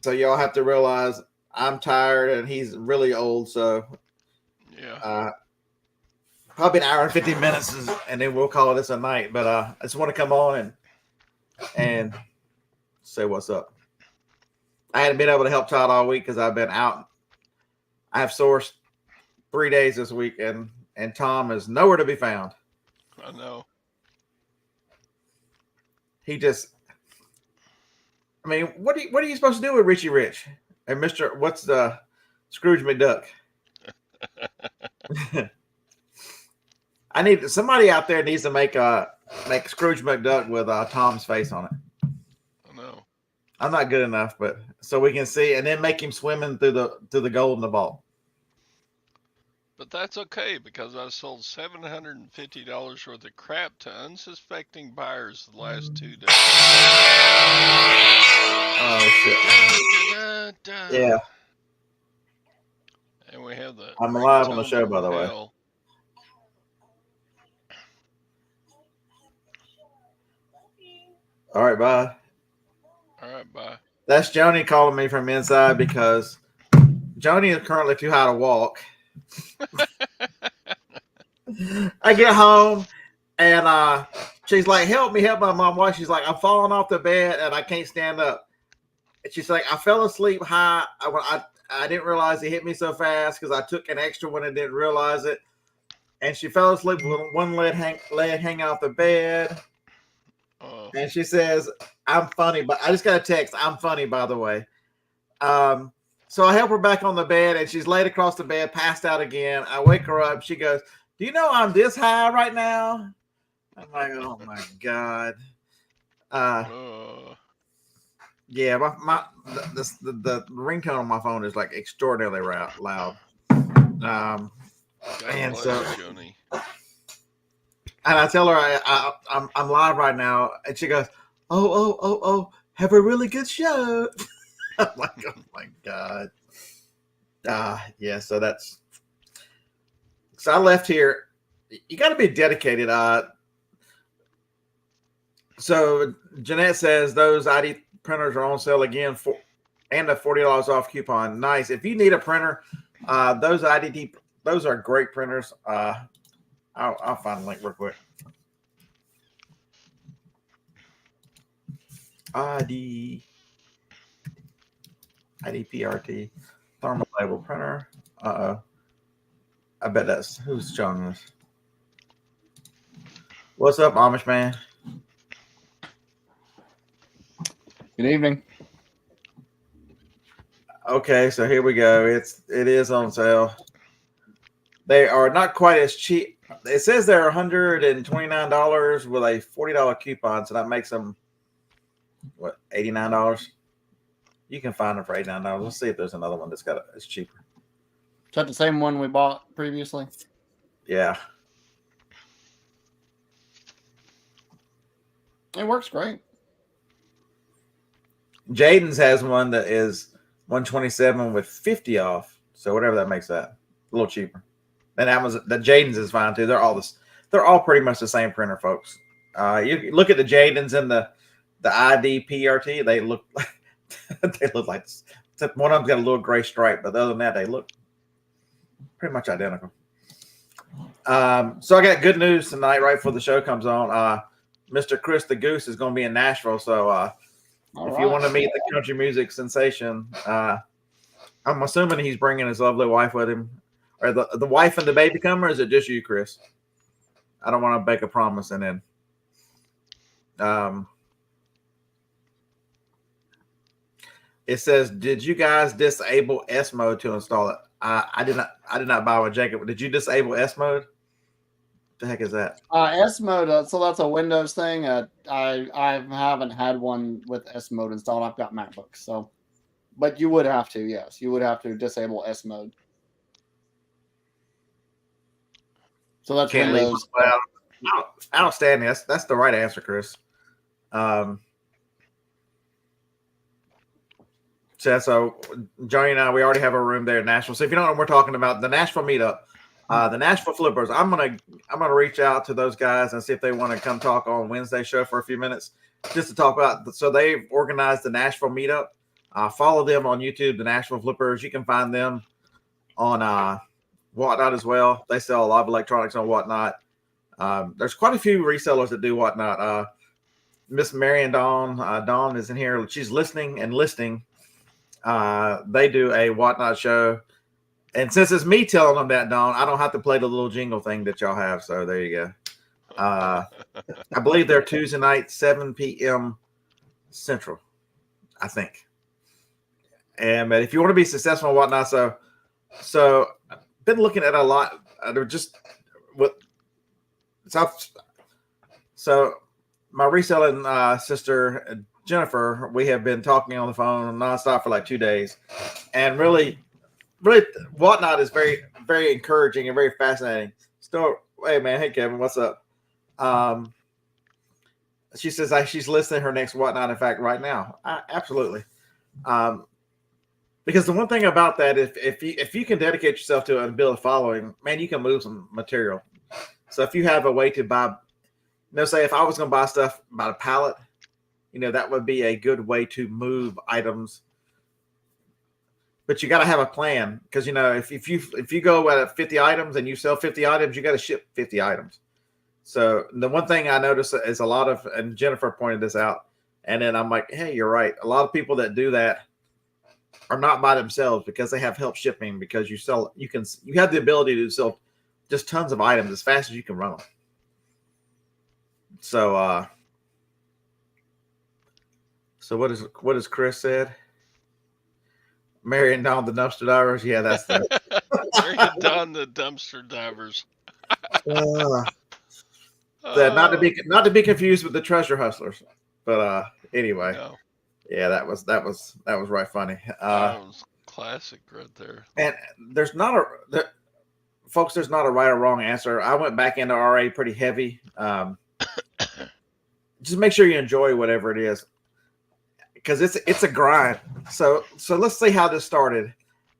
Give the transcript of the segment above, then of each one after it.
So y'all have to realize I'm tired and he's really old. So yeah, probably an hour and 50 minutes, and then we'll call this a night. But I just want to come on and say what's up. I hadn't been able to help Todd all week because I've been out. I have sourced 3 days this week, and Tom is nowhere to be found. I know. He just, I mean, what are you supposed to do with Richie Rich and Mister? What's the Scrooge McDuck? I need somebody out there needs to make Scrooge McDuck with Tom's face on it. I know. I'm not good enough, but so we can see, and then make him swimming through the gold in the ball. But that's okay because I sold $750 worth of crap to unsuspecting buyers the last 2 days. Oh shit! Da, da, da. Yeah. And we have the. I'm live on the ringtone show, from by the way. hell. All right, bye. All right, bye. That's Joni calling me from inside because Joni is currently too high to walk. I get home and she's like, help my mom. Why? She's like, I'm falling off the bed and I can't stand up. And she's like, I fell asleep high. I didn't realize it hit me so fast because I took an extra one and didn't realize it. And she fell asleep with one leg hanging off the bed. Oh. And she says, I'm funny, but I just got a text. I'm funny, by the way. So I help her back on the bed and she's laid across the bed, passed out again. I wake her up. She goes, do you know I'm this high right now? I'm like, oh my God. Yeah, the ringtone on my phone is like extraordinarily loud. And so, Joni. and I tell her I'm live right now, and she goes, oh, have a really good show. I'm like, oh my God. Yeah, so I left here. You got to be dedicated. So Jeanette says those ID printers are on sale again and a $40 off coupon. Nice. If you need a printer, those are great printers. I'll find a link real quick. IDPRT thermal label printer. I bet that's who's showing us. What's up, Amish man? Good evening. Okay, so here we go. It is on sale. They are not quite as cheap. It says they're $129 with a $40 coupon, so that makes them what, $89? You can find them for $89. Let's see if there's another one it's cheaper. Is that the same one we bought previously? Yeah. It works great. Jaden's has one that is $127 with 50 off. So whatever that makes that. A little cheaper. And the Jaden's is fine too. They're all pretty much the same printer, folks. You look at the Jaden's and the ID PRT, they look like this. Except one of them's got a little gray stripe, but other than that, they look pretty much identical. So I got good news tonight, right before the show comes on. Mr. Chris the Goose is going to be in Nashville. So you want to meet the country music sensation, I'm assuming he's bringing his lovely wife with him. Or the wife and the baby come, or is it just you, Chris? I don't want to make a promise and then. It says, "Did you guys disable S mode to install it?" I did not buy with Jacob. Did you disable S mode? What the heck is that? S mode. So that's a Windows thing. I haven't had one with S mode installed. I've got MacBooks, so. But you would have to, yes, you would have to disable S mode. So that's Can't Windows. Outstanding. That's the right answer, Chris. So Johnny and I, we already have a room there in Nashville. So if you don't know what we're talking about, the Nashville Meetup, the Nashville Flippers. I'm gonna reach out to those guys and see if they want to come talk on Wednesday show for a few minutes, just to talk about. So they've organized the Nashville Meetup. Follow them on YouTube, the Nashville Flippers. You can find them on Whatnot as well. They sell a lot of electronics on Whatnot. There's quite a few resellers that do Whatnot. Miss Mary and Dawn. Dawn is in here. She's listening and listing. They do a Whatnot show. And since it's me telling them that, Dawn, I don't have to play the little jingle thing that y'all have. So there you go. I believe they're Tuesday night, 7 p.m. Central, I think. And but if you want to be successful and whatnot, so I've been looking at a lot. They're just what so my reselling sister Jennifer, we have been talking on the phone nonstop for like 2 days, and really Whatnot is very, very encouraging and very fascinating. Still, hey man, hey Kevin, what's up? She says she's listening to her next Whatnot. In fact, right now, absolutely. Because the one thing about that, if you can dedicate yourself to it and build a following, man, you can move some material. So if you have a way to buy, say if I was going to buy stuff by a pallet, that would be a good way to move items. But you got to have a plan because if you go at 50 items and you sell 50 items, you got to ship 50 items. So the one thing I noticed is a lot of, and Jennifer pointed this out, and then I'm like, hey, you're right. A lot of people that do that are not by themselves because they have help shipping because you have the ability to sell just tons of items as fast as you can run them. So what is Chris said? Mary and Dawn, the dumpster divers. Yeah, that's the Mary and Dawn, the dumpster divers. Not to be confused with the treasure hustlers, but anyway, no. Yeah, that was right funny. That was classic right there. And there's not a right or wrong answer. I went back into RA pretty heavy. Just make sure you enjoy whatever it is, because it's a grind. So let's see how this started.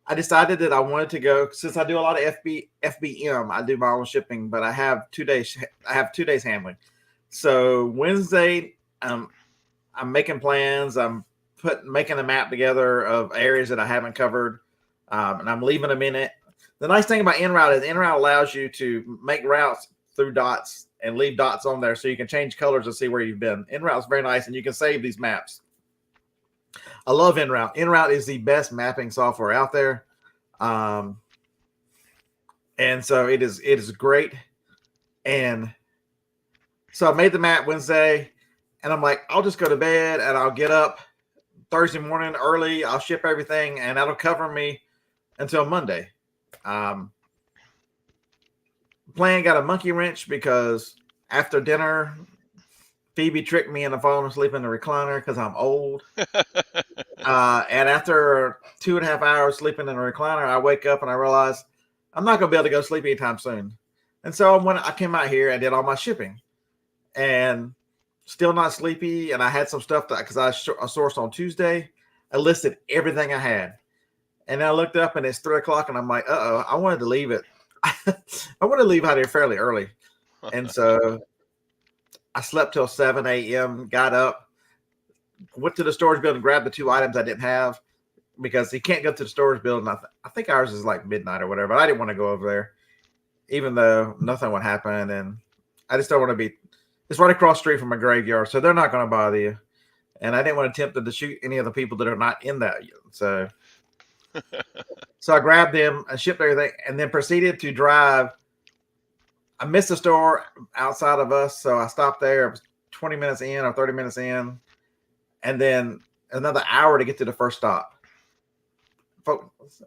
I decided that I wanted to go, since I do a lot of FBM. I do my own shipping, but I have 2 days. I have 2 days handling. So Wednesday, I'm making plans. I'm making a map together of areas that I haven't covered, and I'm leaving them in it. The nice thing about InRoute is InRoute allows you to make routes through dots and leave dots on there, so you can change colors and see where you've been. InRoute is very nice, and you can save these maps. I love InRoute. InRoute is the best mapping software out there, and so it is great. And so I made the map Wednesday, and I'm like, I'll just go to bed and I'll get up Thursday morning early. I'll ship everything, and that'll cover me until Monday. Plan got a monkey wrench because after dinner, Phoebe tricked me in the phone and sleep in the recliner because I'm old. And after 2.5 hours sleeping in the recliner, I wake up and I realize I'm not going to be able to go sleep anytime soon. And so when I came out here, I did all my shipping and still not sleepy. And I had some stuff because I sourced on Tuesday. I listed everything I had. And I looked up and it's 3:00 and I'm like, I wanted to leave it. I want to leave out here fairly early. And so I slept till 7 a.m., got up, went to the storage building, grabbed the 2 items I didn't have because you can't go to the storage building. I think ours is like midnight or whatever, but I didn't want to go over there, even though nothing would happen. And I just don't want to be, it's right across the street from a graveyard, so they're not going to bother you. And I didn't want to tempt them to shoot any of the people that are not in that. So I grabbed them and shipped everything and then proceeded to drive. I missed the store outside of us, so I stopped there. It was 20 minutes in or 30 minutes in, and then another hour to get to the first stop. Folks,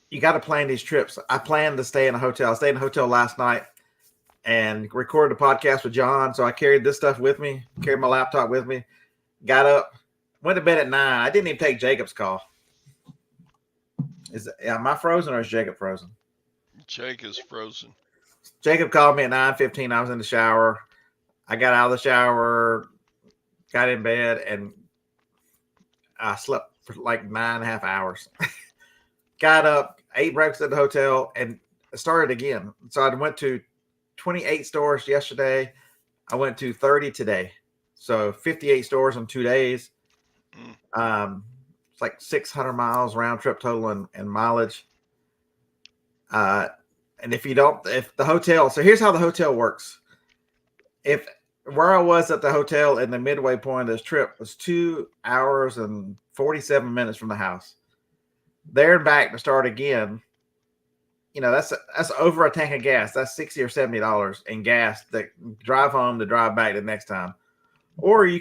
you got to plan these trips. I planned to stay in a hotel. I stayed in a hotel last night and recorded a podcast with John, so I carried this stuff with me, carried my laptop with me, got up, went to bed at 9. I didn't even take Jacob's call. Am I frozen or is Jacob frozen? Jake is frozen. Jacob called me at 9:15. I was in the shower. I got out of the shower, got in bed, and I slept for like 9.5 hours. Got up, ate breakfast at the hotel, and started again. So I went to 28 stores yesterday. I went to 30 today. So 58 stores in 2 days. It's like 600 miles round trip total and mileage. And if the hotel, so here's how the hotel works. If where I was at the hotel in the midway point of this trip was 2 hours and 47 minutes from the house, there and back to start again, that's over a tank of gas. That's $60 or $70 in gas to drive home to drive back the next time. Or I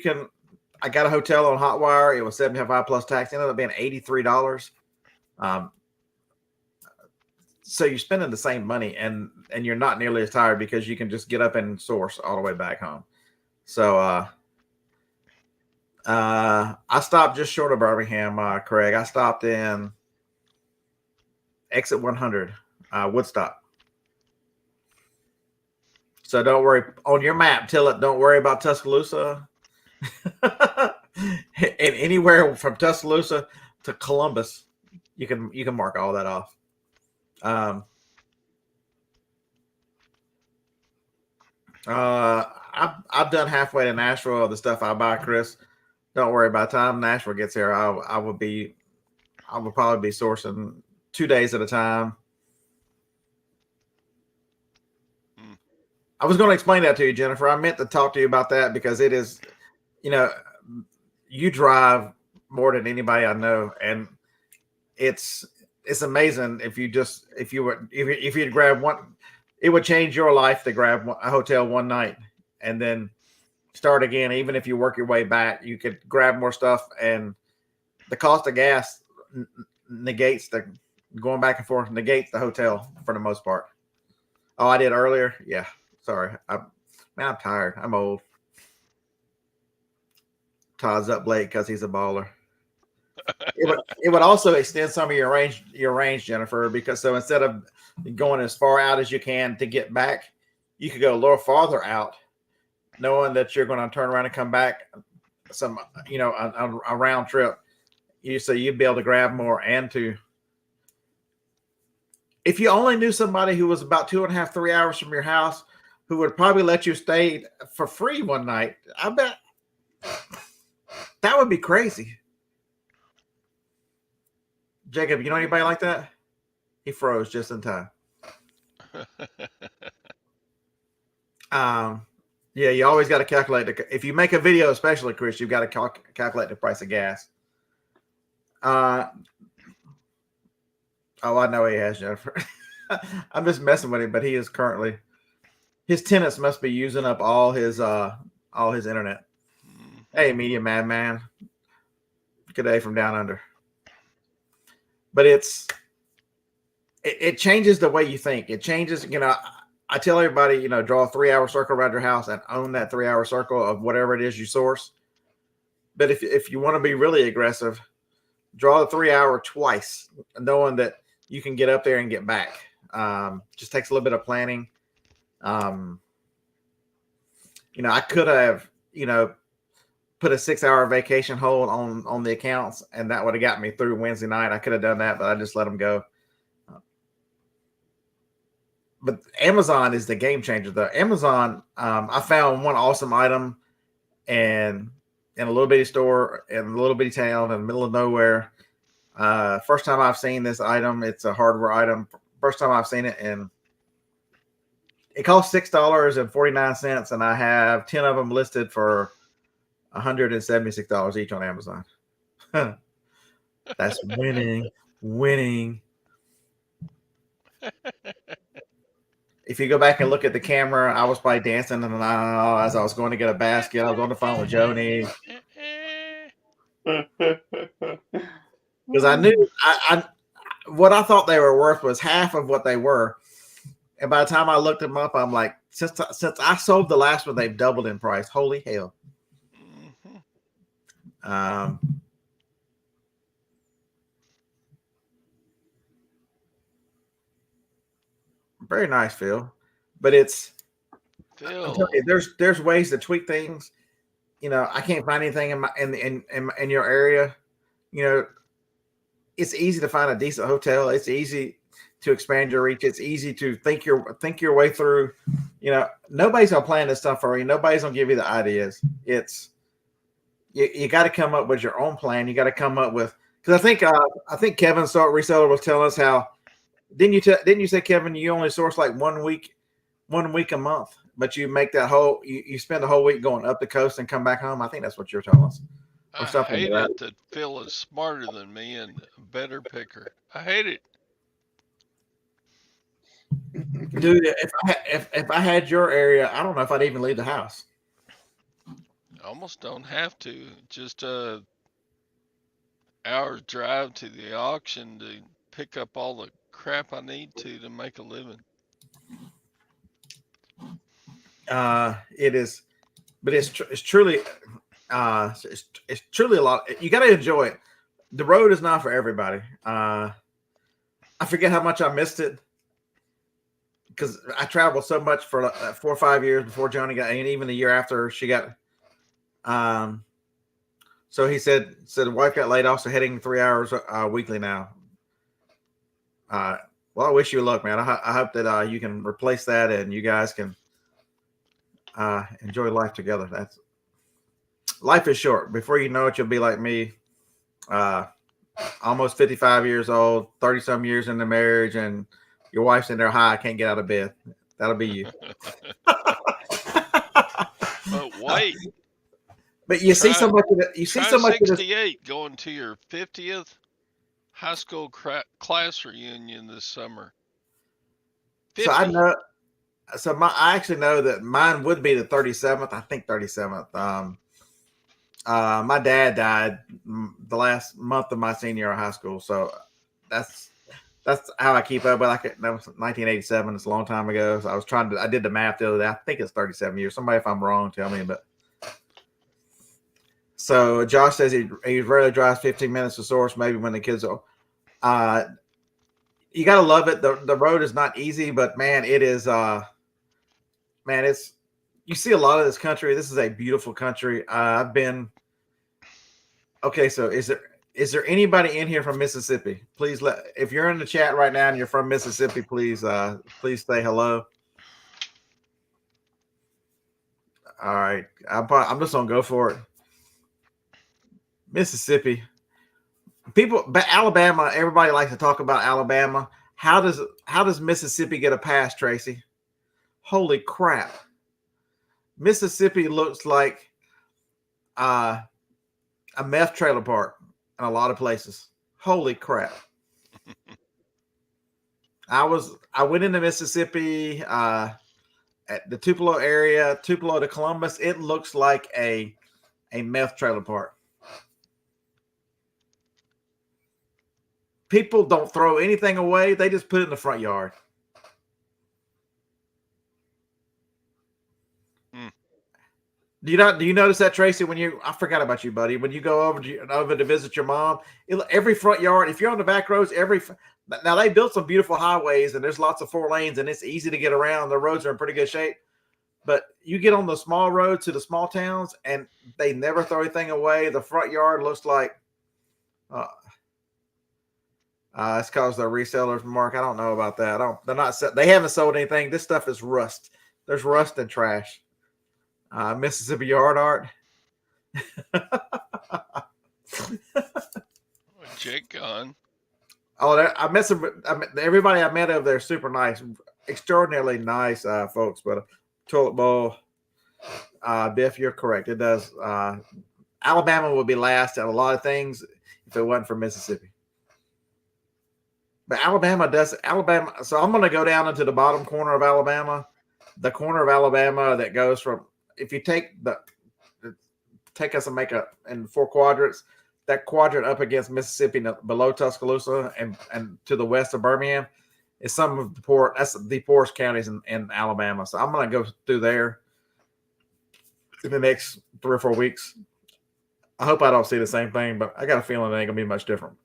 got a hotel on Hotwire. It was 75 plus tax. It ended up being $83. So you're spending the same money and you're not nearly as tired because you can just get up and source all the way back home. So I stopped just short of Birmingham, Craig. I stopped in exit 100, Woodstock. So don't worry on your map. Tell it don't worry about Tuscaloosa. And anywhere from Tuscaloosa to Columbus, you can mark all that off. I've done halfway to Nashville of the stuff I buy, Chris. Don't worry, by the time Nashville gets here, I will probably be sourcing 2 days at a time. I was going to explain that to you, Jennifer. I meant to talk to you about that because it is, you drive more than anybody I know, and it's amazing if you'd grab one, it would change your life to grab a hotel one night and then start again. Even if you work your way back, you could grab more stuff, and the cost of gas negates the going back and forth, negates the hotel for the most part. Oh, I did earlier. Yeah. Sorry. I'm tired. I'm old. Todd's up late because he's a baller. It would also extend some of your range, Jennifer, because so instead of going as far out as you can to get back, you could go a little farther out, knowing that you're going to turn around and come back a round trip. So you'd be able to grab more if you only knew somebody who was about 2.5, 3 hours from your house, who would probably let you stay for free one night, I bet that would be crazy. Jacob, you know anybody like that? He froze just in time. Yeah, you always got to calculate if you make a video, especially Chris, you've got to calculate the price of gas. Oh, I know he has, Jennifer. I'm just messing with him, but he is currently, his tenants must be using up all his internet. Hey, Media Madman. Good day from down under. But it changes the way you think. It changes, I tell everybody, draw a 3-hour circle around your house and own that 3-hour circle of whatever it is you source. But if you want to be really aggressive, draw the 3-hour twice, knowing that you can get up there and get back. Just takes a little bit of planning. I could have, put a 6-hour vacation hold on the accounts, and that would have got me through Wednesday night. I could have done that, but I just let them go. But Amazon is the game changer, though. Amazon, I found one awesome item and in a little bitty store in a little bitty town in the middle of nowhere. First time I've seen this item. It's a hardware item. First time I've seen it, and it costs $6.49, and I have 10 of them listed for $176 each on Amazon. That's winning. If you go back and look at the camera, I was probably dancing and as I was going to get a basket. I was on the phone with Joni because I knew what I thought they were worth was half of what they were. And by the time I looked them up, I'm like, since I sold the last one, they've doubled in price. Holy hell. Very nice, Phil. But it's Phil. There's ways to tweak things. I can't find anything in your area. It's easy to find a decent hotel. It's easy to expand your reach. It's easy to think your way through. Nobody's gonna plan this stuff for you. Nobody's gonna give you the ideas. you got to come up with your own plan. You got to come up with, because I think Kevin Reseller was telling us how, didn't you say, Kevin, you only source like 1 week a month, but you make that whole you spend the whole week going up the coast and come back home. I think that's what you're telling us. I hate it that Phil is smarter than me and a better picker. I hate it. Dude, if I had your area, I don't know if I'd even leave the house. Almost don't have to. Just a hour's drive to the auction to pick up all the crap I need to make a living. It is, but it's truly it's truly a lot. You got to enjoy it. The road is not for everybody. I forget how much I missed it because I traveled so much for 4 or 5 years before Johnny got, and even the year after she got. So he said the wife got laid off, so heading 3 hours weekly now. Well, I wish you luck, man. I hope that you can replace that and you guys can enjoy life together. Life is short. Before you know it, you'll be like me, almost 55 years old, 30 some years into marriage, and your wife's in there high, I can't get out of bed. That'll be you. But wait. But you see so much of it. You see so much of 68 going to your 50th high school class reunion this summer. 50. So I know. So I actually know that mine would be the 37th. I think 37th. My dad died the last month of my senior year of high school, so that's how I keep up. But that was 1987. It's a long time ago. So I did the math the other day. I think it's 37 years. Somebody, if I'm wrong, tell me. But so Josh says he rarely drives 15 minutes to source. Maybe when the kids are. You gotta love it. The road is not easy, but man, it is. Man, you see a lot of this country. This is a beautiful country. I've been. Okay, so is there anybody in here from Mississippi? Please if you're in the chat right now and you're from Mississippi, please say hello. All right, I'm just gonna go for it. Mississippi. But Alabama, everybody likes to talk about Alabama. How does Mississippi get a pass, Tracy? Holy crap. Mississippi looks like a meth trailer park in a lot of places. Holy crap. I went into Mississippi at the Tupelo area, Tupelo to Columbus. It looks like a meth trailer park. People don't throw anything away. They just put it in the front yard. Do you notice that, Tracy? I forgot about you, buddy. When you go over to visit your mom, every front yard, if you're on the back roads, now they built some beautiful highways and there's lots of 4 lanes and it's easy to get around. The roads are in pretty good shape. But you get on the small roads to the small towns and they never throw anything away. The front yard looks like it's because they're resellers, Mark. I don't know about that. They haven't sold anything. This stuff is rust. There's rust and trash. Mississippi yard art. Jake gone. Oh, I met everybody I met over there. Super nice, extraordinarily nice folks. But toilet bowl, Biff, you're correct. It does. Alabama would be last at a lot of things if it wasn't for Mississippi. But Alabama. So I'm going to go down into the bottom corner of Alabama, the corner of Alabama that goes from. If you take us and make in 4 quadrants, that quadrant up against Mississippi below Tuscaloosa and to the west of Birmingham is some of that's the poorest counties in Alabama. So I'm going to go through there in the next 3 or 4 weeks. I hope I don't see the same thing, but I got a feeling it ain't going to be much different.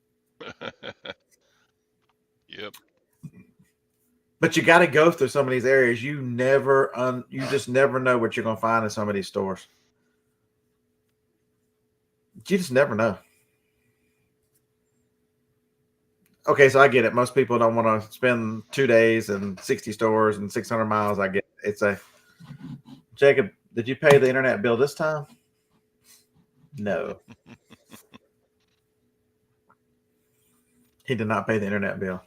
Yep. But you got to go through some of these areas. You just never know what you're going to find in some of these stores. You just never know. Okay, so I get it. Most people don't want to spend 2 days and 60 stores and 600 miles. I get it. Jacob, did you pay the internet bill this time? No. He did not pay the internet bill.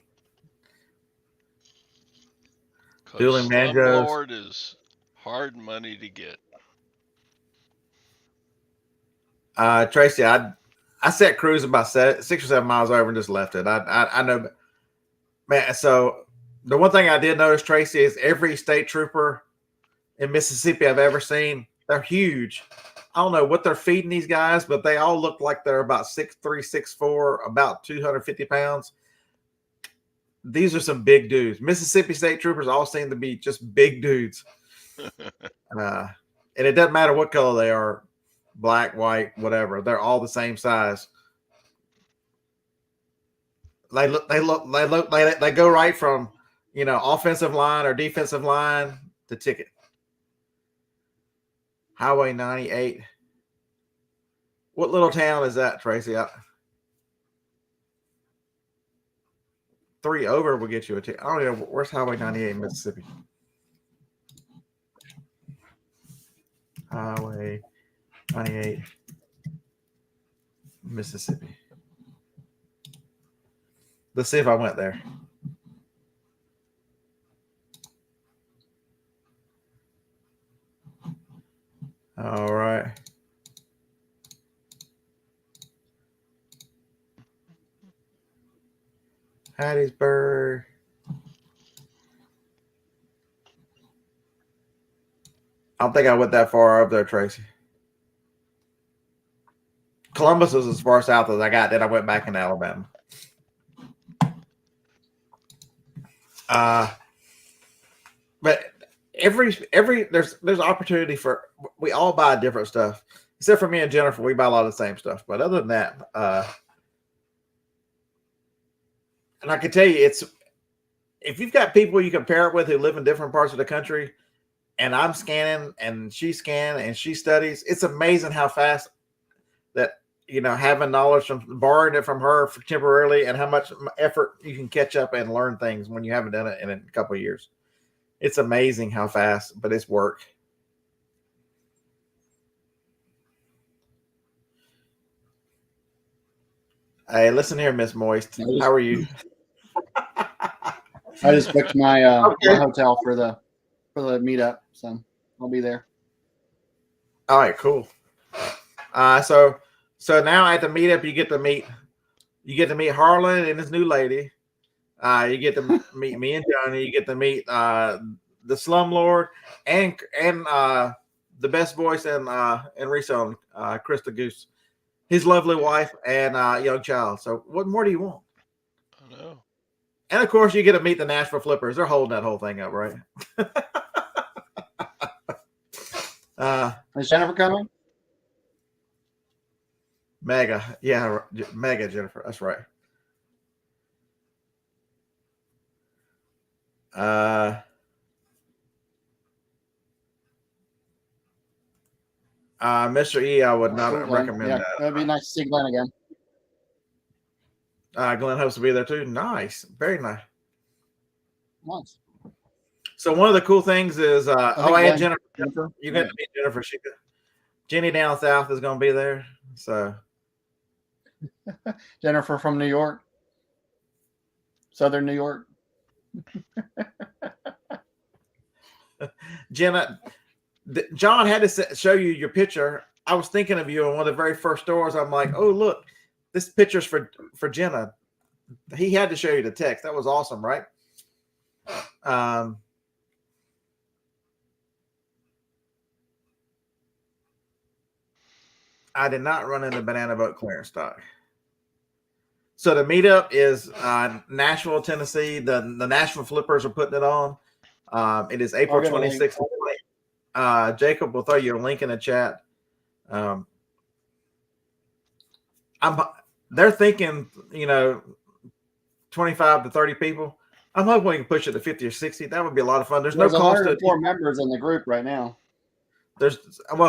'Cause Dueling banjos. Slumlord is hard money to get. Tracy, I set cruise about 6 or 7 miles over and just left it. I know, man. So the one thing I did notice, Tracy, is every state trooper in Mississippi I've ever seen, they're huge. I don't know what they're feeding these guys, but they all look like they're about 6'3", 6'4", about 250 pounds. These are some big dudes. Mississippi state troopers all seem to be just big dudes. And it doesn't matter what color they are, black, white, whatever. They're all the same size. They go right from, offensive line or defensive line to ticket. Highway 98. What little town is that, Tracy? 3 over will get you a ticket. I don't know. Where's Highway 98 in Mississippi? Highway 98, Mississippi. Let's see if I went there. All right. Hattiesburg. I don't think I went that far up there, Tracy. Columbus was as far south as I got. Then I went back into Alabama. But every there's opportunity for, we all buy different stuff. Except for me and Jennifer, we buy a lot of the same stuff. But other than that, and I can tell you, if you've got people you compare it with who live in different parts of the country, and I'm scanning and she's scanning and she studies, it's amazing how fast that, having knowledge from borrowing it from her for temporarily, and how much effort you can catch up and learn things when you haven't done it in a couple of years. It's amazing how fast, but it's work. Hey, listen here, Miss Moist. How are you? I just booked my my hotel for the meetup, so I'll be there. All right, cool. So now at the meetup, you get to meet Harlan and his new lady. You get to meet me and Johnny. You get to meet the slumlord and the best voice in Reselling, Krista Goose, his lovely wife and young child. So what more do you want? I know. And of course, you get to meet the Nashville Flippers. They're holding that whole thing up, right? Is Jennifer coming? Mega Jennifer. That's right. Mr. E, I would not recommend that. It'd be nice to see Glenn again. Glenn hopes to be there too. Nice, very nice. Nice. So one of the cool things is, and Jennifer. You get to meet Jennifer. Jenny down south is going to be there. So Jennifer from New York, Southern New York. Jenna, John had to show you your picture. I was thinking of you in one of the very first stores. I'm like, oh, look, this picture's for Jenna. He had to show you the text. That was awesome, right? I did not run into banana boat clearance stock. So the meetup is Nashville, Tennessee. The Nashville Flippers are putting it on. It is April 26th. Jacob will throw you a link in the chat. They're thinking, 25 to 30 people. I'm hoping we can push it to 50 or 60. That would be a lot of fun. There's no cost to 4 members in the group right now.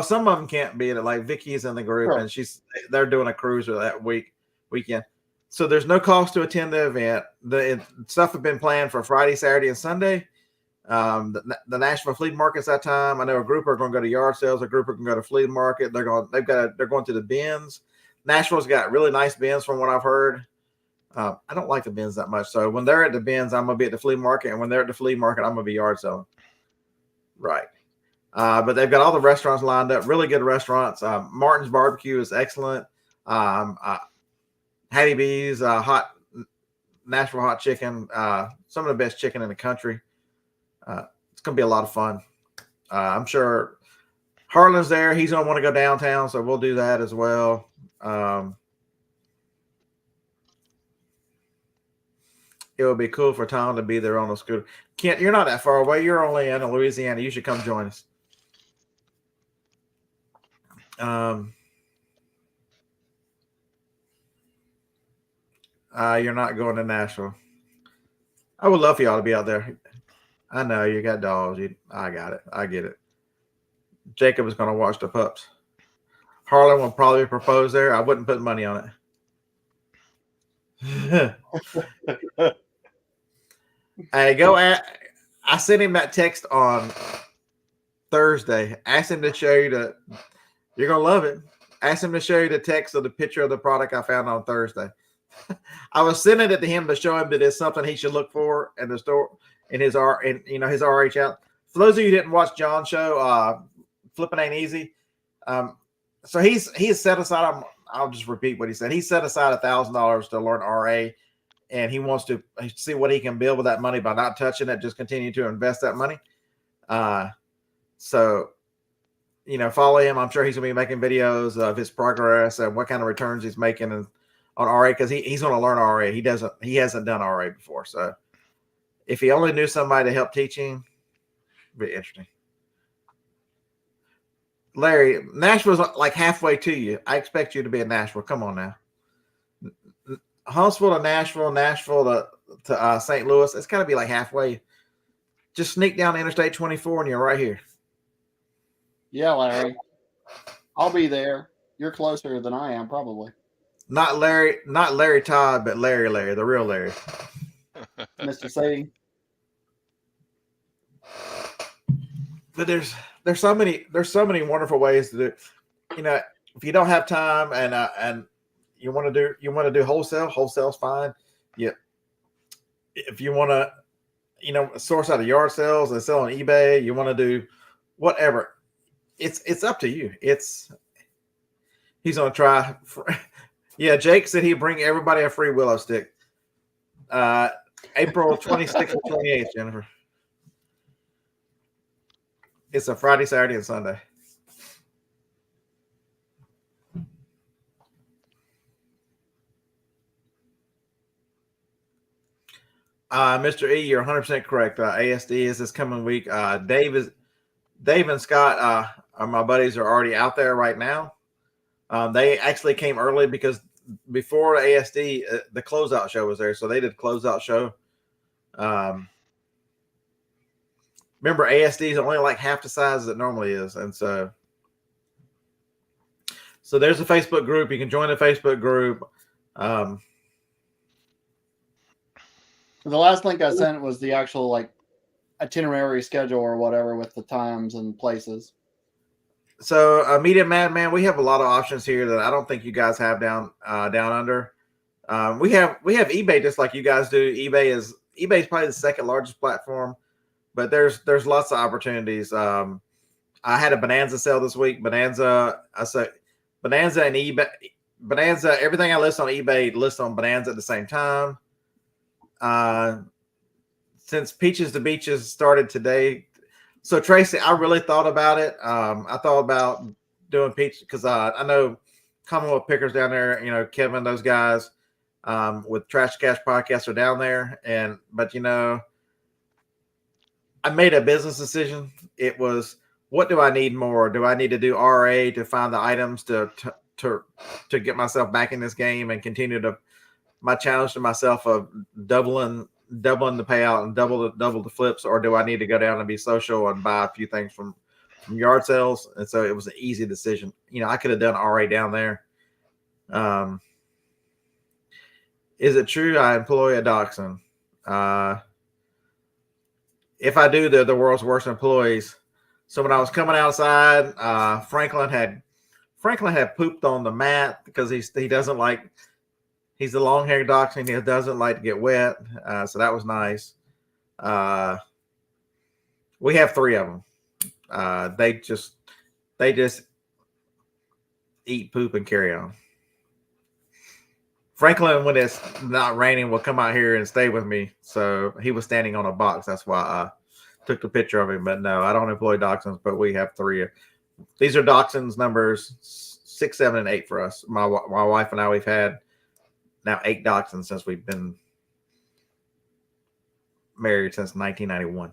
Some of them can't be in it. Like Vicky's in the group, sure. And they're doing a cruiser that weekend. So there's no cost to attend the event. The stuff has been planned for Friday, Saturday, and Sunday. The Nashville flea markets that time. I know a group are going to go to yard sales. A group are going to go to flea market. They're going to the bins. Nashville's got really nice bins from what I've heard. I don't like the bins that much. So when they're at the bins, I'm going to be at the flea market. And when they're at the flea market, I'm going to be yard selling. Right. But they've got all the restaurants lined up, really good restaurants. Martin's Barbecue is excellent. Hattie B's, Nashville hot chicken, some of the best chicken in the country. It's going to be a lot of fun. I'm sure Harlan's there. He's going to want to go downtown, so we'll do that as well. It would be cool for Tom to be there on a scooter. Kent, you're not that far away. You're only in Louisiana. You should come join us. You're not going to Nashville. I would love for y'all to be out there. I know you got dogs. I got it. I get it. Jacob is going to watch the pups. Harlan will probably propose there. I wouldn't put money on it. I sent him that text on Thursday. Asked him to show you you're going to love it. Asked him to show you the text of the picture of the product I found on Thursday. I was sending it to him to show him that it's something he should look for in the store in his his RH out. For those of you who didn't watch John's show, Flipping Ain't Easy. So he's set aside. I'll just repeat what he said. He set aside $1,000 to learn RA, and he wants to see what he can build with that money by not touching it. Just continue to invest that money. So follow him. I'm sure he's gonna be making videos of his progress and what kind of returns he's making on RA, because he's going to learn RA. He hasn't done RA before. So if he only knew somebody to help teach him, it'd be interesting. Larry, Nashville's like halfway to you. I expect you to be in Nashville. Come on now. Huntsville to Nashville, Nashville to St. Louis. It's got to be like halfway. Just sneak down Interstate 24 and you're right here. Yeah, Larry. I'll be there. You're closer than I am, probably. Not Larry Todd, but Larry, the real Larry. Mr. Sadie. But there's so many wonderful ways to do. If you don't have time and you want to do wholesale, wholesale's fine. Yeah. If you want to, source out of yard sales and sell on eBay, you want to do whatever. It's up to you. He's gonna try. Yeah, Jake said he'd bring everybody a free willow stick. April 26th and 28th, Jennifer. It's a Friday, Saturday, and Sunday. Mr. E, you're 100% correct. ASD is this coming week. Dave and Scott, my buddies, are already out there right now. They actually came early because before ASD, the closeout show was there. So they did a closeout show. Remember, ASD is only like half the size it normally is. And so there's a Facebook group. You can join the Facebook group. The last link I sent was the actual itinerary schedule or whatever with the times and places. So, Media Madman, we have a lot of options here that I don't think you guys have down under. We have eBay just like you guys do. eBay is probably the second largest platform, but there's lots of opportunities. I had a Bonanza sale this week. Bonanza and eBay. Bonanza, everything I list on eBay lists on Bonanza at the same time. Since Peaches to Beaches started today. So Tracy, I really thought about it. I thought about doing peach because I know Commonwealth Pickers down there, Kevin, those guys with Trash to Cash podcast are down there. But I made a business decision. It was, what do I need more? Do I need to do RA to find the items to get myself back in this game and continue my challenge to myself of doubling the payout and double the flips, or do I need to go down and be social and buy a few things from yard sales? And so it was an easy decision. I could have done RA down there. Is it true I employ a dachshund? if I do, they're the world's worst employees. So when I was coming outside, Franklin had pooped on the mat because he doesn't like. He's the long-haired dachshund. He doesn't like to get wet, so that was nice. We have 3 of them. They just eat, poop, and carry on. Franklin, when it's not raining, will come out here and stay with me. So he was standing on a box. That's why I took the picture of him. But no, I don't employ dachshunds, but we have 3. These are dachshunds numbers 6, 7, and 8 for us. My wife and I, we've had now 8 dachshunds since we've been married since 1991.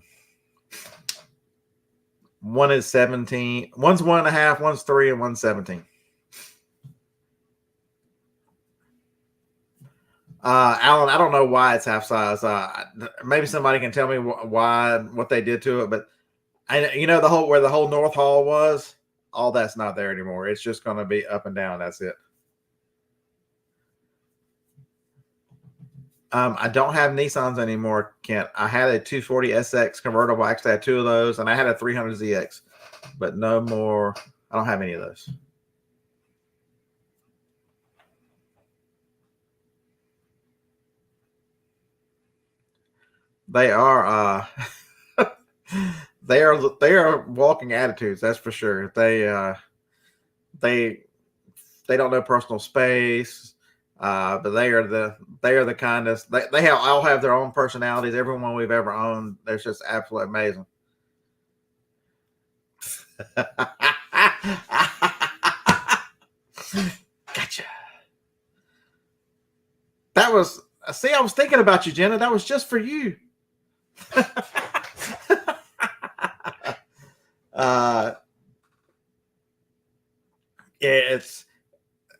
One is 17. One's 1.5, one's 3, and one's 17. Alan, I don't know why it's half size. Maybe somebody can tell me what they did to it, but where the whole North Hall was, all that's not there anymore. It's just going to be up and down. That's it. I don't have Nissans anymore, Kent. I had a 240 SX convertible. I actually had 2 of those, and I had a 300 ZX, but no more. I don't have any of those. They are they are walking attitudes, that's for sure. They don't know personal space, but they are the kindest. They all have their own personalities. Everyone we've ever owned, they're just absolutely amazing. Gotcha. That was. See, I was thinking about you, Jenna. That was just for you.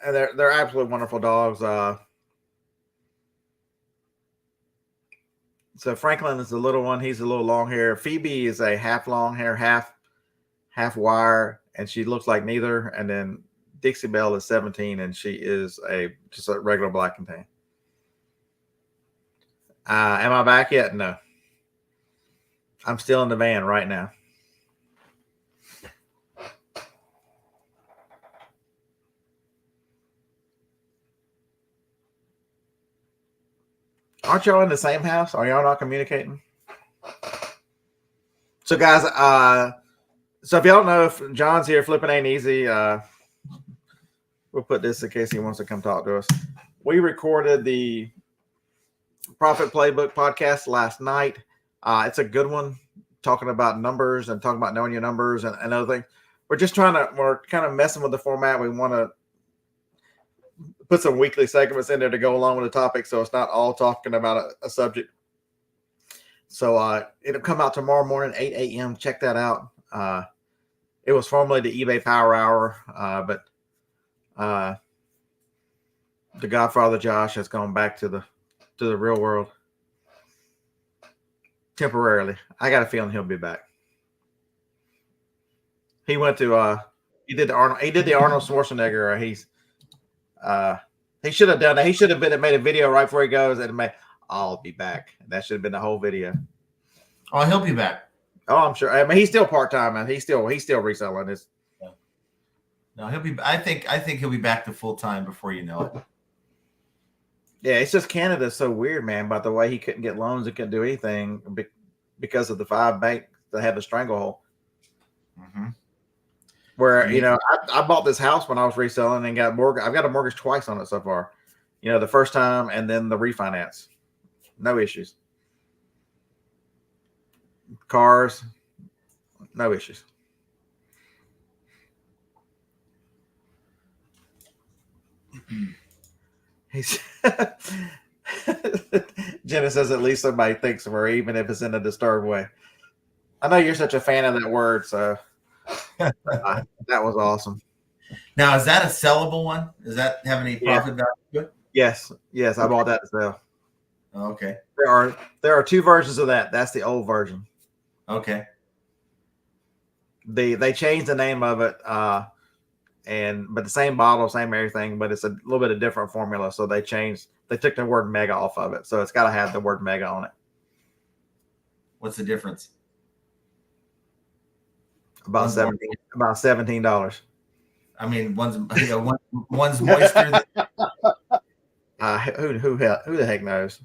They're absolutely wonderful dogs. So Franklin is the little one. He's a little long hair. Phoebe is a half long hair, half wire, and she looks like neither. And then Dixie Belle is 17, and she is just a regular black and tan. Am I back yet? No. I'm still in the van right now. Aren't y'all in the same house? Are y'all not communicating? So guys, so if y'all don't know, if John's here, flipping ain't easy. We'll put this in case he wants to come talk to us. We recorded the Profit Playbook podcast last night. It's a good one, talking about numbers and talking about knowing your numbers and other things. We're kind of messing with the format. We want to put some weekly segments in there to go along with the topic, so it's not all talking about a subject. So it'll come out tomorrow morning, 8 a.m. Check that out. It was formerly the eBay Power Hour, but the Godfather Josh has gone back to the real world temporarily. I got a feeling he'll be back. He went to he did the Arnold Schwarzenegger. He should have done that. He should have made a video right before he goes and I'll be back. That should have been the whole video. Oh, he'll be back. Oh, I'm sure. I mean, he's still part-time, and he's still reselling this. Yeah. No, he'll be. I think he'll be back to full-time before you know it. Yeah, it's just Canada's so weird, man. By the way, he couldn't get loans, he couldn't do anything because of the 5 banks that had the stranglehold. Mm-hmm. Where I bought this house when I was reselling and got mortgage. I've got a mortgage twice on it so far. The first time and then the refinance. No issues. Cars, no issues. Jenna says at least somebody thinks of her, even if it's in a disturbed way. I know you're such a fan of that word, so that was awesome. Now, is that a sellable one? Does that have any profit value to it? Yes, I bought that to sell. Oh, okay. There are 2 versions of that. That's the old version. Okay. They changed the name of it, but the same bottle, same everything, but it's a little bit of different formula. So they took the word mega off of it. So it's got to have the word mega on it. What's the difference? About $17. I mean, one's moister than Who the heck knows?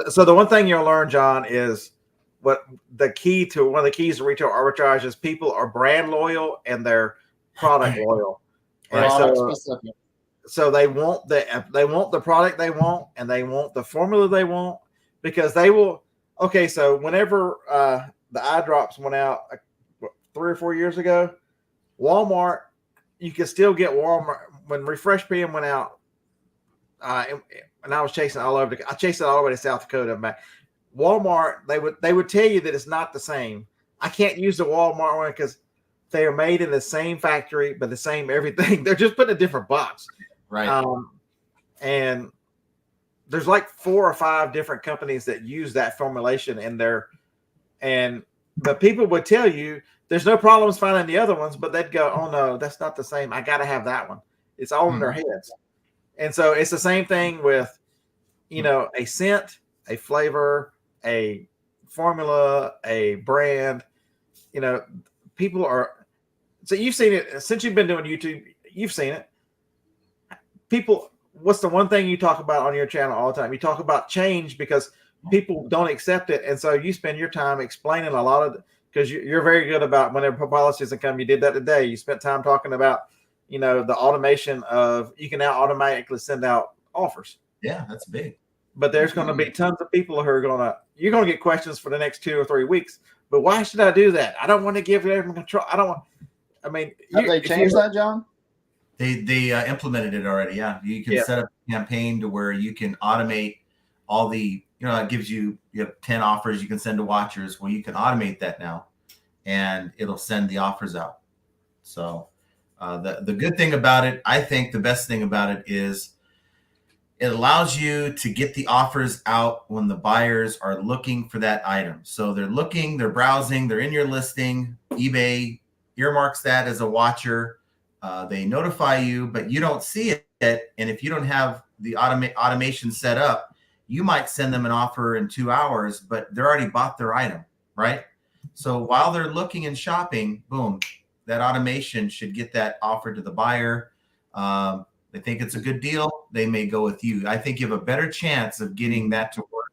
So the one thing you'll learn, John, is what one of the keys to retail arbitrage is people are brand loyal and they're product loyal. And so they want the product they want and they want the formula they want because they will. Okay, so whenever the eye drops went out 3 or 4 years ago, Walmart, you could still get Walmart when Refresh PM went out. And I was chasing all over. I chased it all the way to South Dakota and back. Walmart, they would tell you that it's not the same. I can't use the Walmart one because they are made in the same factory, but the same everything. They're just put in a different box, right? And there's like 4 or 5 different companies that use that formulation in there, and the people would tell you there's no problems finding the other ones, but they'd go, "Oh no, that's not the same. I got to have that one." It's all in their heads. And so it's the same thing with, a scent, a flavor, a formula, a brand. People are. So you've seen it since you've been doing YouTube. You've seen it. People, what's the one thing you talk about on your channel all the time? You talk about change because people don't accept it, and so you spend your time explaining a lot of. Because you're very good about whenever policies come. You did that today. You spent time talking about. The automation of you can now automatically send out offers. Yeah, that's big. But there's going to be tons of people who are you're going to get questions for the next 2 or 3 weeks. But why should I do that? I don't want to give everyone control. Have they changed that, John? They implemented it already. Yeah, you can set up a campaign to where you can automate all the. It gives you have 10 offers you can send to watchers. Well, you can automate that now, and it'll send the offers out. So. The good thing about it, I think the best thing about it is it allows you to get the offers out when the buyers are looking for that item. So they're looking, they're browsing, they're in your listing. eBay earmarks that as a watcher. They notify you, but you don't see it. And if you don't have the automation set up, you might send them an offer in 2 hours, but they're already bought their item, right? So while they're looking and shopping, boom, that automation should get that offer to the buyer. They think it's a good deal. They may go with you. I think you have a better chance of getting that to work,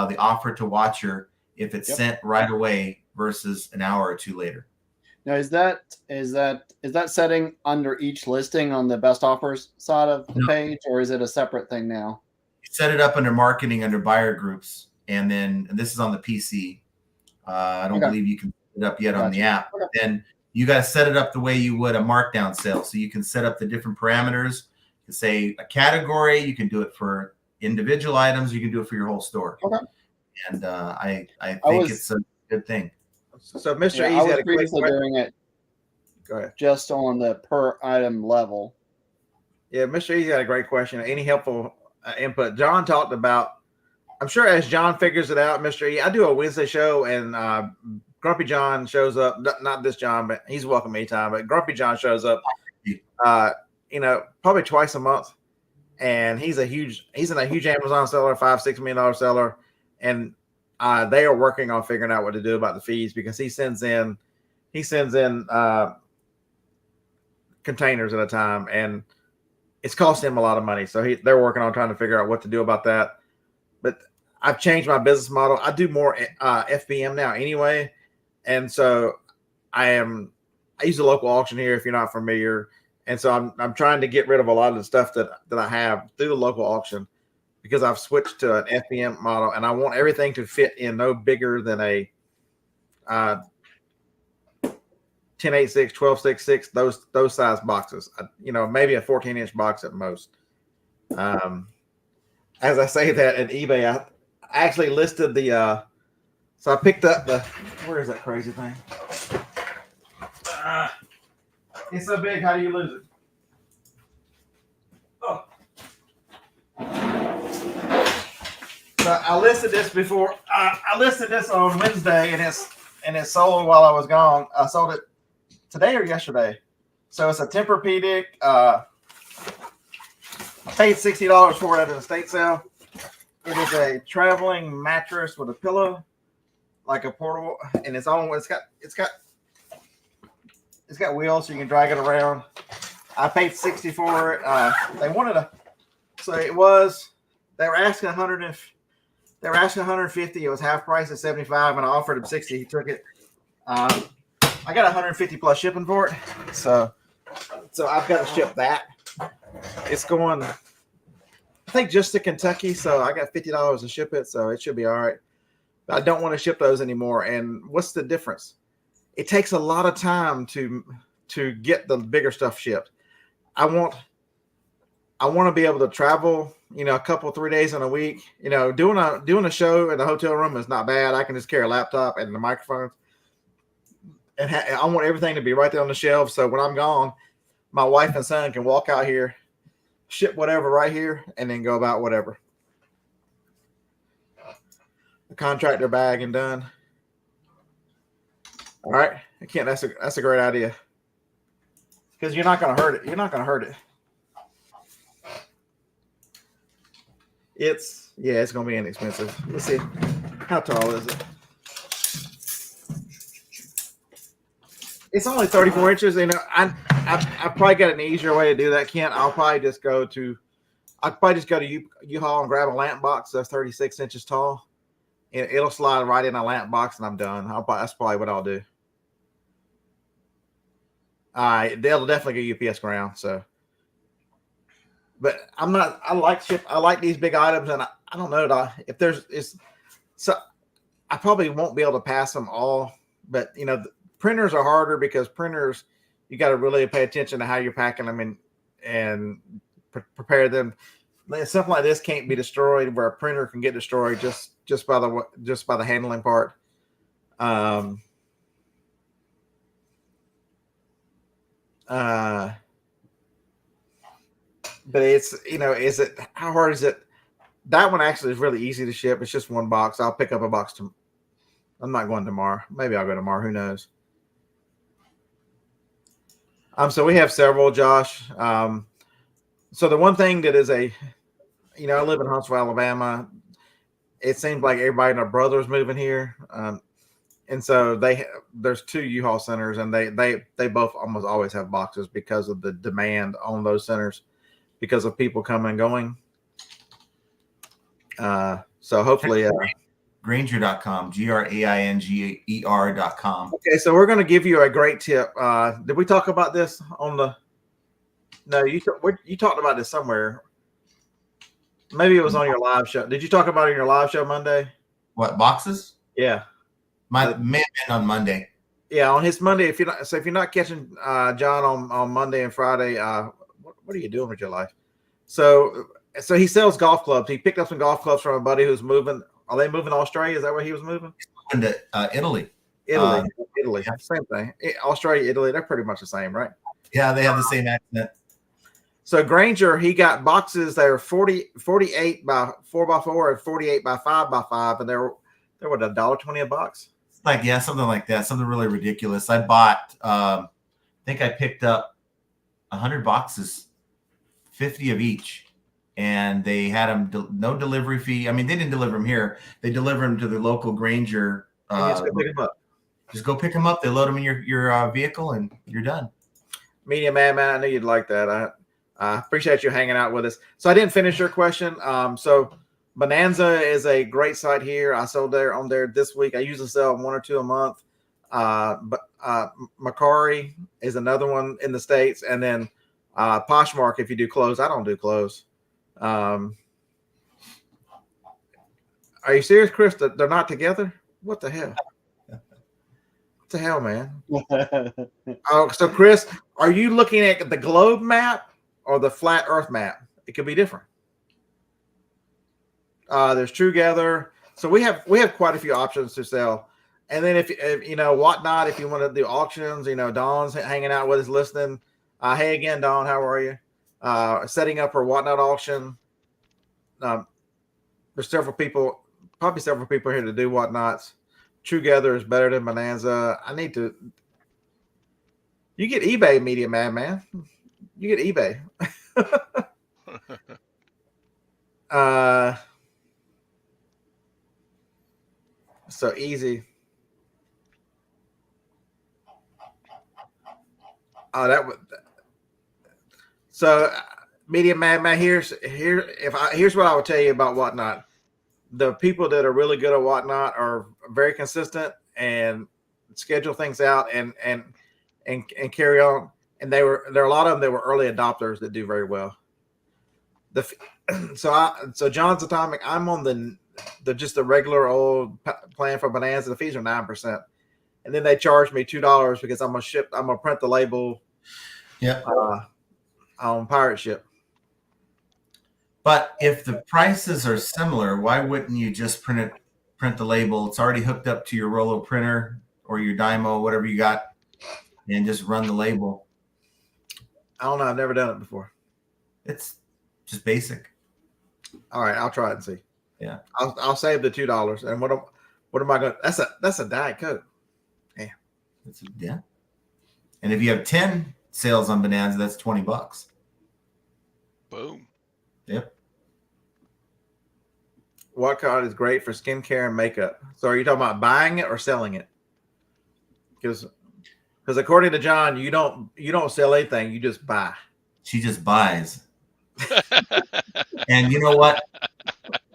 the offer to watcher, if it's sent right away versus an hour or 2 later. Now, is that setting under each listing on the best offers side of the page, or is it a separate thing now? You set it up under marketing under buyer groups, and this is on the PC. I don't believe you can set it up yet on the app. Then you got to set it up the way you would a markdown sale. So you can set up the different parameters. You can say a category. You can do it for individual items. You can do it for your whole store. Okay. And I think it's a good thing. So Mr. Easy had a quick question. Doing it Go ahead. Just on the per item level. Yeah, Mr. Easy had a great question. Any helpful input? John talked about, I'm sure as John figures it out, Mr. E, I do a Wednesday show and Grumpy John shows up. Not this John, but he's welcome anytime. But Grumpy John shows up, probably twice a month, and he's in a huge Amazon seller, $5-6 million seller, and they are working on figuring out what to do about the fees because he sends in containers at a time, and it's costing him a lot of money. So they're working on trying to figure out what to do about that. But I've changed my business model. I do more FBM now anyway. And so I use a local auction here if you're not familiar. And so I'm trying to get rid of a lot of the stuff that I have through the local auction because I've switched to an FBM model and I want everything to fit in no bigger than a 10.86, 12.66, those size boxes, maybe a 14-inch box at most. As I say that at eBay, I actually listed so I picked up where is that crazy thing? It's so big, how do you lose it? Oh. So I listed this before. I listed this on Wednesday, and it's sold while I was gone. I sold it today or yesterday. So it's a Tempur-Pedic. I paid $60 for it at an estate sale. It is a traveling mattress with a pillow. like a portable, and it's got wheels so you can drag it around. I paid 60 for it. They wanted so it was, they were asking 100 and they were asking 150. It was half price at 75, and I offered him 60. He took it. I got 150 plus shipping for it, so I've got to ship that. It's going, I think, just to Kentucky, so I got $50 to ship it, so it should be all right. But I don't want to ship those anymore. And what's the difference? It takes a lot of time to get the bigger stuff shipped. I want to be able to travel, a couple 3 days in a week. Doing a show in a hotel room is not bad. I can just carry a laptop and the microphones, and I want everything to be right there on the shelf. So when I'm gone, my wife and son can walk out here, ship whatever right here, and then go about whatever. The contractor bag and done. All right, I can't. That's a great idea, because you're not going to hurt it. You're not going to hurt it. It's going to be inexpensive. Let's see, how tall is it? It's only 34 inches. I probably got an easier way to do that, Kent. I'll probably just go to U-Haul and grab a lamp box that's 36 inches tall. And it'll slide right in a lamp box, and I'm done. That's probably what I'll do. They'll definitely get UPS ground. So, but I'm not. I like these big items, and I don't know if so. I probably won't be able to pass them all, but the printers are harder, because printers, you got to really pay attention to how you're packing them and prepare them. Something like this can't be destroyed, where a printer can get destroyed just by the handling part. But how hard is it? That one actually is really easy to ship. It's just one box. I'll pick up a box I'm not going tomorrow. Maybe I'll go tomorrow. Who knows? So we have several, Josh. So the one thing that is I live in Huntsville, Alabama. It seems like everybody and their brother's moving here. And so there's 2 U-Haul centers, and they both almost always have boxes because of the demand on those centers, because of people coming and going. So hopefully, Grainger.com, GRAINGER.com. Okay, so we're going to give you a great tip. Did we talk about this on the? No, you talked about this somewhere. Maybe it was on your live show. Did you talk about it in your live show Monday? What, boxes? Yeah. May have been on Monday. Yeah, on his Monday. If you're not catching John on Monday and Friday, what are you doing with your life? So he sells golf clubs. He picked up some golf clubs from a buddy who's moving. Are they moving to Australia? Is that where he was moving? To Italy. Italy. Yeah. Same thing. Australia, Italy, they're pretty much the same, right? Yeah, they have the same accent. So Grainger, he got boxes that are 48 by 4x4 and 48 by 5x5, and they're what, $1.20 a box? Something like that. Something really ridiculous. I bought, I think I picked up 100 boxes, 50 of each, and they had them no delivery fee. I mean, they didn't deliver them here. They deliver them to the local Grainger. Just go pick them up. Just go pick them up. They load them in your vehicle, and you're done. Media man, I knew you'd like that. I appreciate you hanging out with us. So I didn't finish your question. So Bonanza is a great site here. I sold on there this week. I usually sell 1 or 2 a month. But Macari is another one in the States. And then Poshmark, if you do clothes. I don't do clothes. Are you serious, Chris? They're not together? What the hell? What the hell, man? Oh, so Chris, are you looking at the globe map or the flat Earth map? It could be different. There's Truegather. So we have quite a few options to sell. And then if Whatnot, if you want to do auctions, Dawn's hanging out with us listening. Hey again, Dawn, how are you? Setting up her Whatnot auction. There's probably several people here to do Whatnots. Truegather is better than Bonanza. You get eBay, Media Man. You get eBay. So easy. Oh, that would. So, Media Man, here's what I would tell you about Whatnot. The people that are really good at Whatnot are very consistent and schedule things out and carry on. And there are a lot of them that were early adopters that do very well. So John's Atomic. I'm on the just the regular old plan for Bonanza. The fees are 9%, and then they charge me $2 because I'm gonna print the label. Yep. On pirate ship. But if the prices are similar, why wouldn't you just print the label? It's already hooked up to your Rollo printer or your Dymo, whatever you got, and just run the label. I don't know. I've never done it before. It's just basic. All right, I'll try it and see. Yeah, I'll save the $2. And what am I going? That's a Diet Coke. Yeah. Yeah. And if you have 10 sales on Bonanza, that's $20. Boom. Yep. Whatnot is great for skincare and makeup. So are you talking about buying it or selling it? Because according to John, you don't sell anything, you just buy. She just buys. And you know what?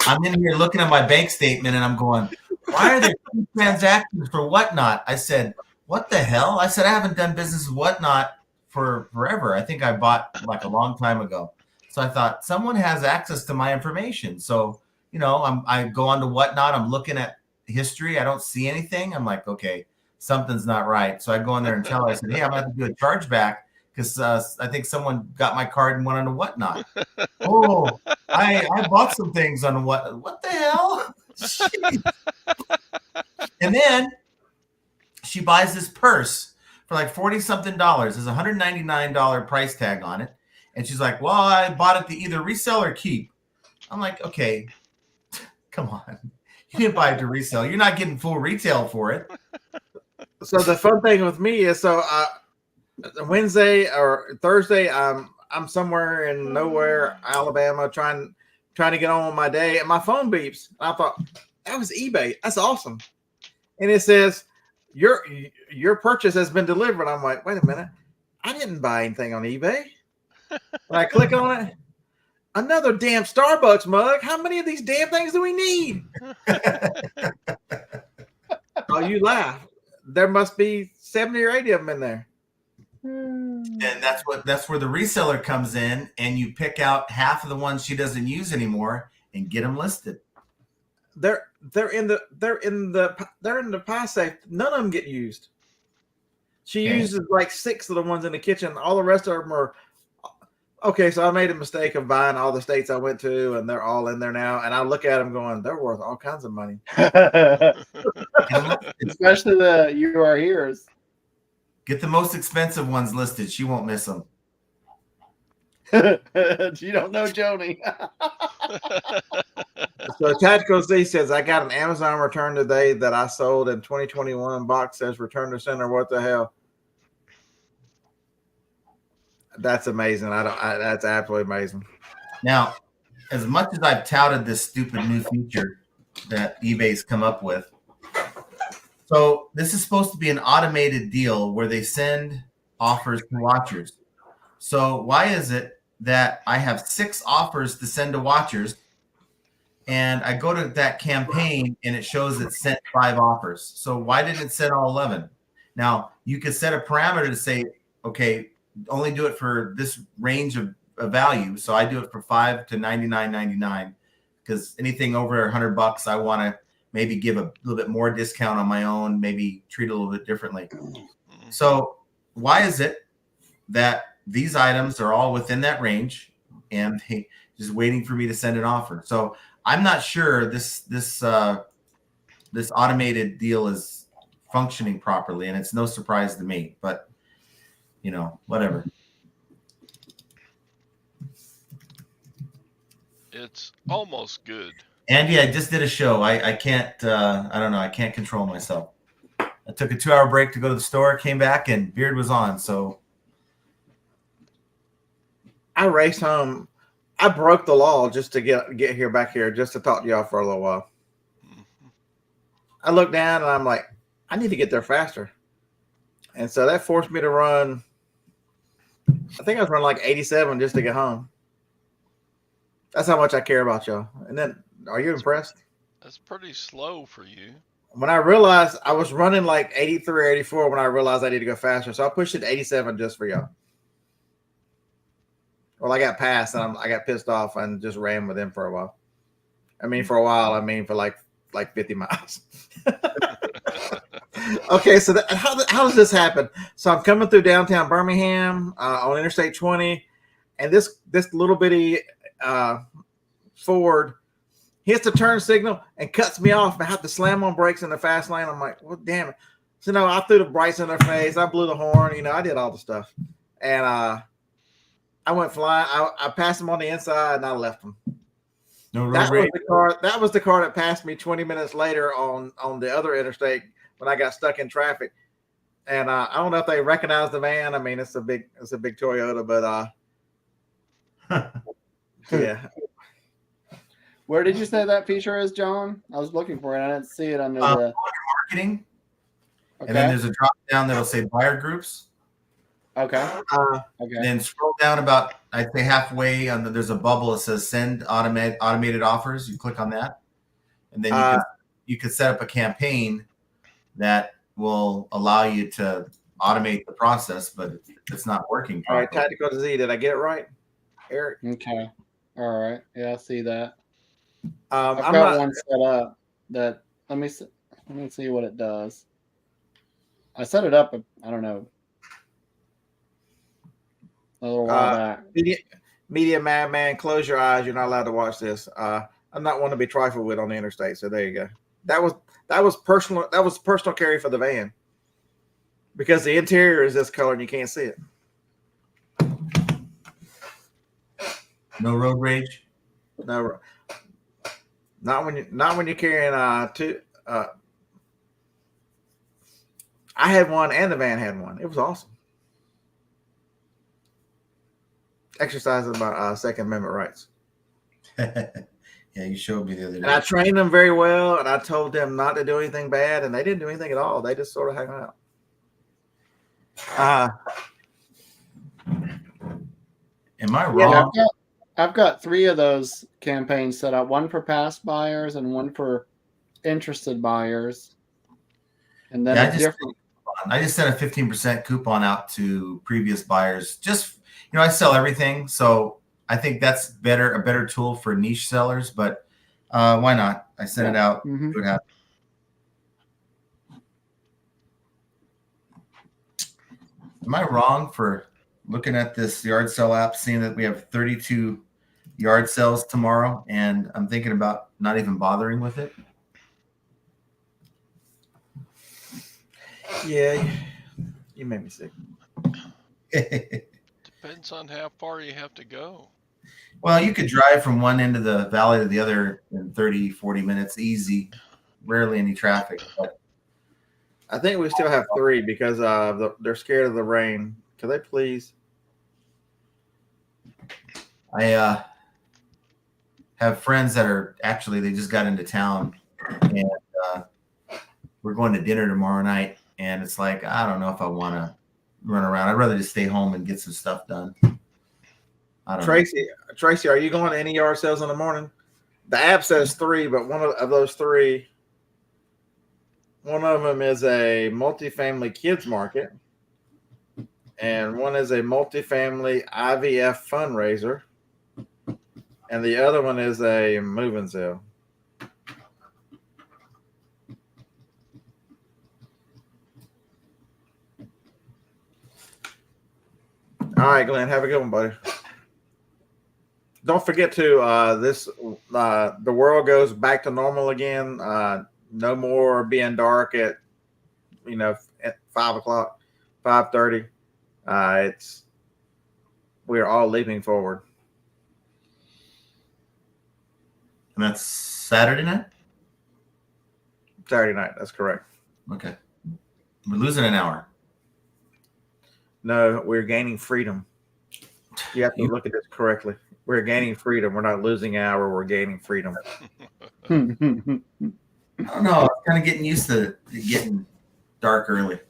I'm in here looking at my bank statement and I'm going, why are there 2 transactions for Whatnot? I said, what the hell? I said, I haven't done business with Whatnot for forever. I think I bought like a long time ago. So I thought someone has access to my information. So, I go on to Whatnot. I'm looking at history. I don't see anything. I'm like, okay, something's not right. So I go in there and tell her, I said, hey, I'm going to have to do a chargeback because I think someone got my card and went on to Whatnot. Oh, I bought some things on what the hell? And then she buys this purse for like $40-something. There's a $199 price tag on it. And she's like, well, I bought it to either resell or keep. I'm like, okay, come on. You didn't buy it to resell. You're not getting full retail for it. So the fun thing with me is, Wednesday or Thursday, I'm somewhere in nowhere, Alabama, trying to get on with my day, and my phone beeps. I thought, that was eBay. That's awesome. And it says, your purchase has been delivered. I'm like, wait a minute. I didn't buy anything on eBay. When I click on it, another damn Starbucks mug. How many of these damn things do we need? Oh, you laugh. There must be 70 or 80 of them in there. And that's where the reseller comes in, and you pick out half of the ones she doesn't use anymore and get them listed. They're in the pie safe. None of them get used. She uses like 6 of the ones in the kitchen. All the rest of them are okay. So I made a mistake of buying all the states I went to, and they're all in there now. And I look at them going, they're worth all kinds of money. Especially the You Are Here's. Get the most expensive ones listed. She won't miss them. You don't know Joni. So Tactical Z says, I got an Amazon return today that I sold in 2021. Box says return to sender. What the hell? That's amazing. That's absolutely amazing. Now, as much as I've touted this stupid new feature that eBay's come up with, so this is supposed to be an automated deal where they send offers to watchers. So why is it that I have 6 offers to send to watchers, and I go to that campaign and it shows it sent 5 offers? So why didn't it send all 11? Now, you could set a parameter to say, okay, only do it for this range of value. So I do it for $5 to $99.99 because anything over $100, I want to maybe give a little bit more discount on my own, maybe treat it a little bit differently. So why is it that these items are all within that range and they just waiting for me to send an offer? So I'm not sure this automated deal is functioning properly, and it's no surprise to me, but whatever. It's almost good. Andy, I just did a show. I can't, I don't know. I can't control myself. I took a 2-hour break to go to the store, came back, and Beard was on. So I raced home. I broke the law just to get back here, just to talk to y'all for a little while. Mm-hmm. I looked down and I'm like, I need to get there faster. And so that forced me to run I think I was running like 87 just to get home. That's how much I care about y'all. And then, are you impressed? That's pretty slow for you. When I realized I was running like 83 or 84 when I realized I need to go faster. So I pushed it to 87 just for y'all. Well, I got passed and I got pissed off and just ran with him for a while. I mean, for a while, I mean, for like 50 miles. Okay, so how does this happen? So I'm coming through downtown Birmingham on Interstate 20, and this little bitty Ford hits the turn signal and cuts me off. I have to slam on brakes in the fast lane. I'm like, well, damn it. So no, I threw the brights in their face. I blew the horn. I did all the stuff, and I went flying. I passed them on the inside, and I left them. No road That rage. was the car that passed me 20 minutes later on the other interstate when I got stuck in traffic. And I don't know if they recognize the van. I mean, it's a big Toyota, but yeah. Where did you say that feature is, John? I was looking for it. I didn't see it under the Marketing. Okay. And then there's a drop down that'll say buyer groups. Okay. And Okay. then scroll down about, I'd say halfway, there's a bubble that says send automated offers. You click on that. And then you could set up a campaign that will allow you to automate the process, but it's not working All right, properly. Tactical to Z. Did I get it right, Eric? Okay. All right. Yeah, I see that. I'm I've got one set up that let me see what it does. I set it up, I don't know, a little while back. Media madman, close your eyes. You're not allowed to watch this. I'm not one to be trifled with on the interstate. So there you go. That was personal. That was personal carry for the van because the interior is this color and you can't see it. No road rage. No, not when you're carrying two. I had one and the van had one. It was awesome. Exercising my Second Amendment rights. Yeah, you showed me the other day. And I trained them very well, and I told them not to do anything bad, and they didn't do anything at all. They just sort of hung out. Am I wrong? Yeah, I've got 3 of those campaigns set up. One for past buyers and one for interested buyers. And then I just sent a 15% coupon out to previous buyers. Just, I sell everything, so I think that's a better tool for niche sellers, but why not? I sent it out. Mm-hmm. See what happens. Am I wrong for looking at this yard sale app, seeing that we have 32 yard sales tomorrow, and I'm thinking about not even bothering with it? Yeah, you made me sick. Depends on how far you have to go. Well, you could drive from one end of the valley to the other in 30, 40 minutes, easy. Rarely any traffic. But I think we still have 3 because they're scared of the rain. Could they please? I have friends that are they just got into town, and we're going to dinner tomorrow night. And it's like, I don't know if I want to run around. I'd rather just stay home and get some stuff done. Tracy, are you going to any yard sales in the morning? The app says 3, but one of those 3, one of them is a multifamily kids market, and one is a multifamily IVF fundraiser, and the other one is a moving sale. All right, Glenn, have a good one, buddy. Don't forget to the world goes back to normal again. No more being dark at 5 o'clock, 5:30. We're all leaping forward. And that's Saturday night? Saturday night, that's correct. Okay. We're losing an hour. No, we're gaining freedom. You have to look at this correctly. We're gaining freedom. We're not losing an hour. We're gaining freedom. I don't know. I'm kind of getting used to it getting dark early.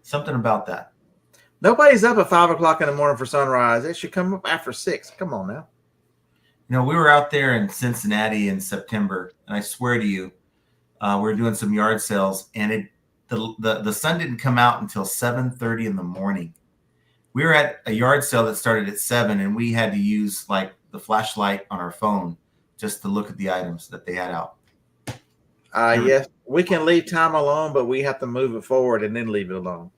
Something about that. Nobody's up at 5 o'clock in the morning for sunrise. It should come up after 6. Come on now. We were out there in Cincinnati in September, and I swear to you, we were doing some yard sales, and the sun didn't come out until 7:30 in the morning. We were at a yard sale that started at 7, and we had to use like the flashlight on our phone just to look at the items that they had out. Yes, we can leave time alone, but we have to move it forward and then leave it alone.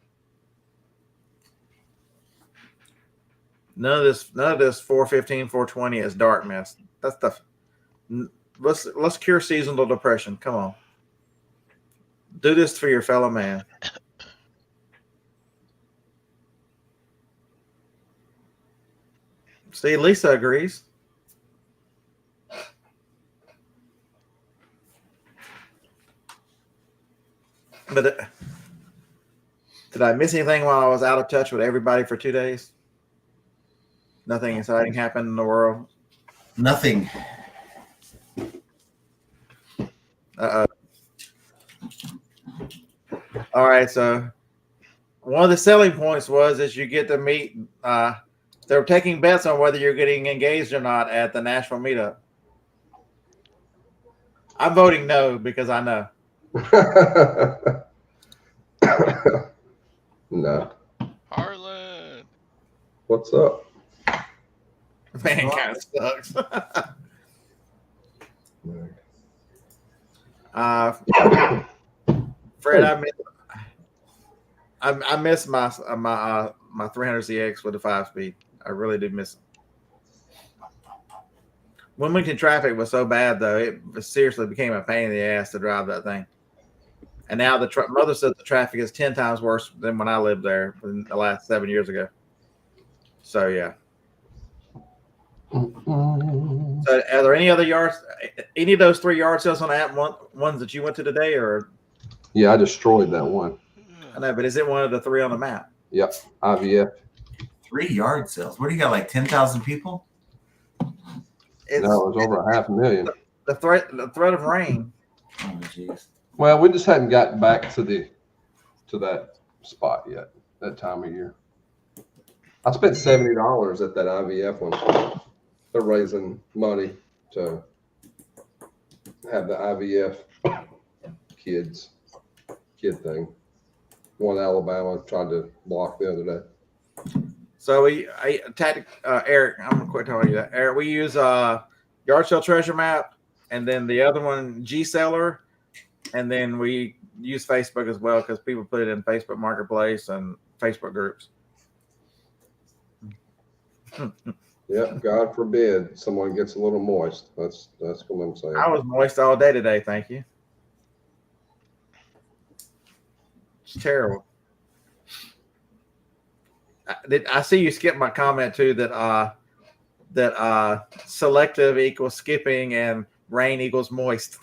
None of this 415, 420 is dark mess. That's the let's cure seasonal depression. Come on. Do this for your fellow man. See, Lisa agrees. But did I miss anything while I was out of touch with everybody for 2 days? Nothing exciting happened in the world. Nothing. All right, so one of the selling points was you get to meet. They're taking bets on whether you're getting engaged or not at the Nashville Meetup. I'm voting no because I know. No. Harlan. What's up? Man, kind of sucks. Fred, I miss my 300ZX with the 5-speed. I really do miss it. Wilmington traffic was so bad, though, it seriously became a pain in the ass to drive that thing. And now mother said the traffic is 10 times worse than when I lived there in the last 7 years ago. So, yeah. So, are there any of those 3 yard sales on the app ones that you went to today, or? Yeah, I destroyed that one. I know, but is it one of the 3 on the map? Yep, IVF. 3 yard sales. What do you got? Like 10,000 people? No, it was over 500,000. The threat of rain. Oh, jeez. Well, we just hadn't gotten back to that spot yet. That time of year. I spent $70 at that IVF one. They're raising money to have the IVF kid thing. One Alabama tried to block the other day. So Eric, I'm gonna quit telling you that. Eric, we use Yard Sale Treasure Map, and then the other one G-Seller, and then we use Facebook as well because people put it in Facebook Marketplace and Facebook groups. Yep, God forbid someone gets a little moist. That's what I'm saying. I was moist all day today, thank you. It's terrible. I see you skipped my comment too that selective equals skipping and rain equals moist.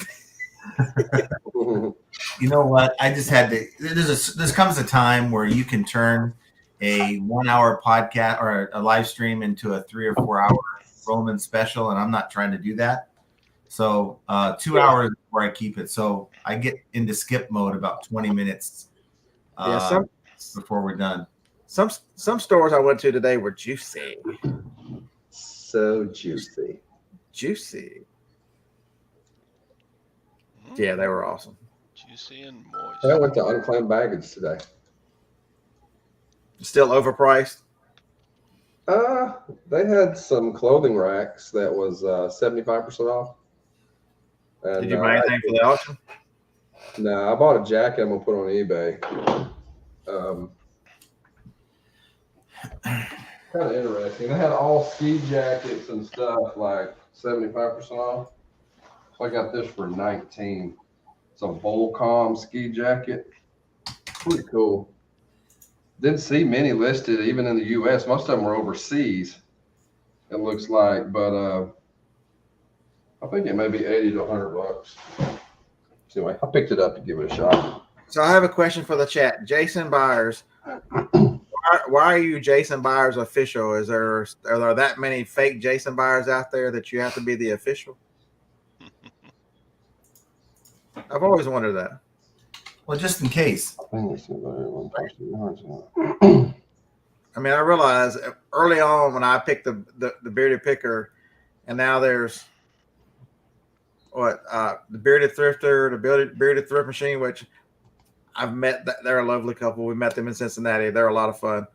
You know what? I just had to. There comes a time where you can turn a 1 hour podcast or a live stream into a 3 or 4 hour Roman special, and I'm not trying to do that. So 2 hours before I keep it. So I get into skip mode about 20 minutes before we're done. Some stores I went to today were juicy. So juicy. Juicy. Yeah, they were awesome. Juicy and moist. I went to Unclaimed Baggage today. Still overpriced? They had some clothing racks that was 75% off. And, did you buy anything for the auction? No, I bought a jacket I'm gonna put on eBay. Kind of interesting. They had all ski jackets and stuff like 75% off. So I got this for $19. It's a Volcom ski jacket. Pretty cool. Didn't see many listed even in the US. Most of them were overseas, it looks like, but I think it may be $80 to $100. Anyway, I picked it up to give it a shot. So I have a question for the chat. Jason Byers, why are you Jason Byers official? Are there that many fake Jason Byers out there that you have to be the official? I've always wondered that. Well, just in case. I think it's I mean, I realized early on when I picked the bearded picker, and now there's the bearded thrifter, the bearded thrift machine, which I've met. They're a lovely couple. We met them in Cincinnati. They're a lot of fun.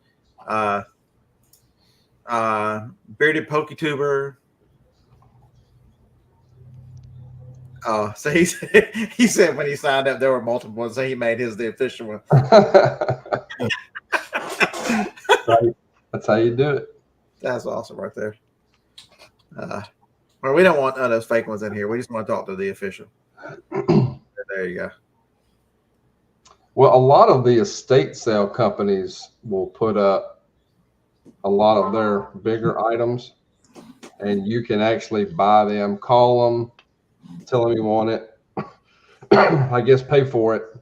Bearded pokey tuber. So he said when he signed up there were multiple ones, so he made his the official one. That's how you do it. That's awesome right there. Well, we don't want none of those fake ones in here. We just want to talk to the official. There you go. Well, a lot of the estate sale companies will put up a lot of their bigger items, and you can actually buy them, call them, tell them you want it. I guess pay for it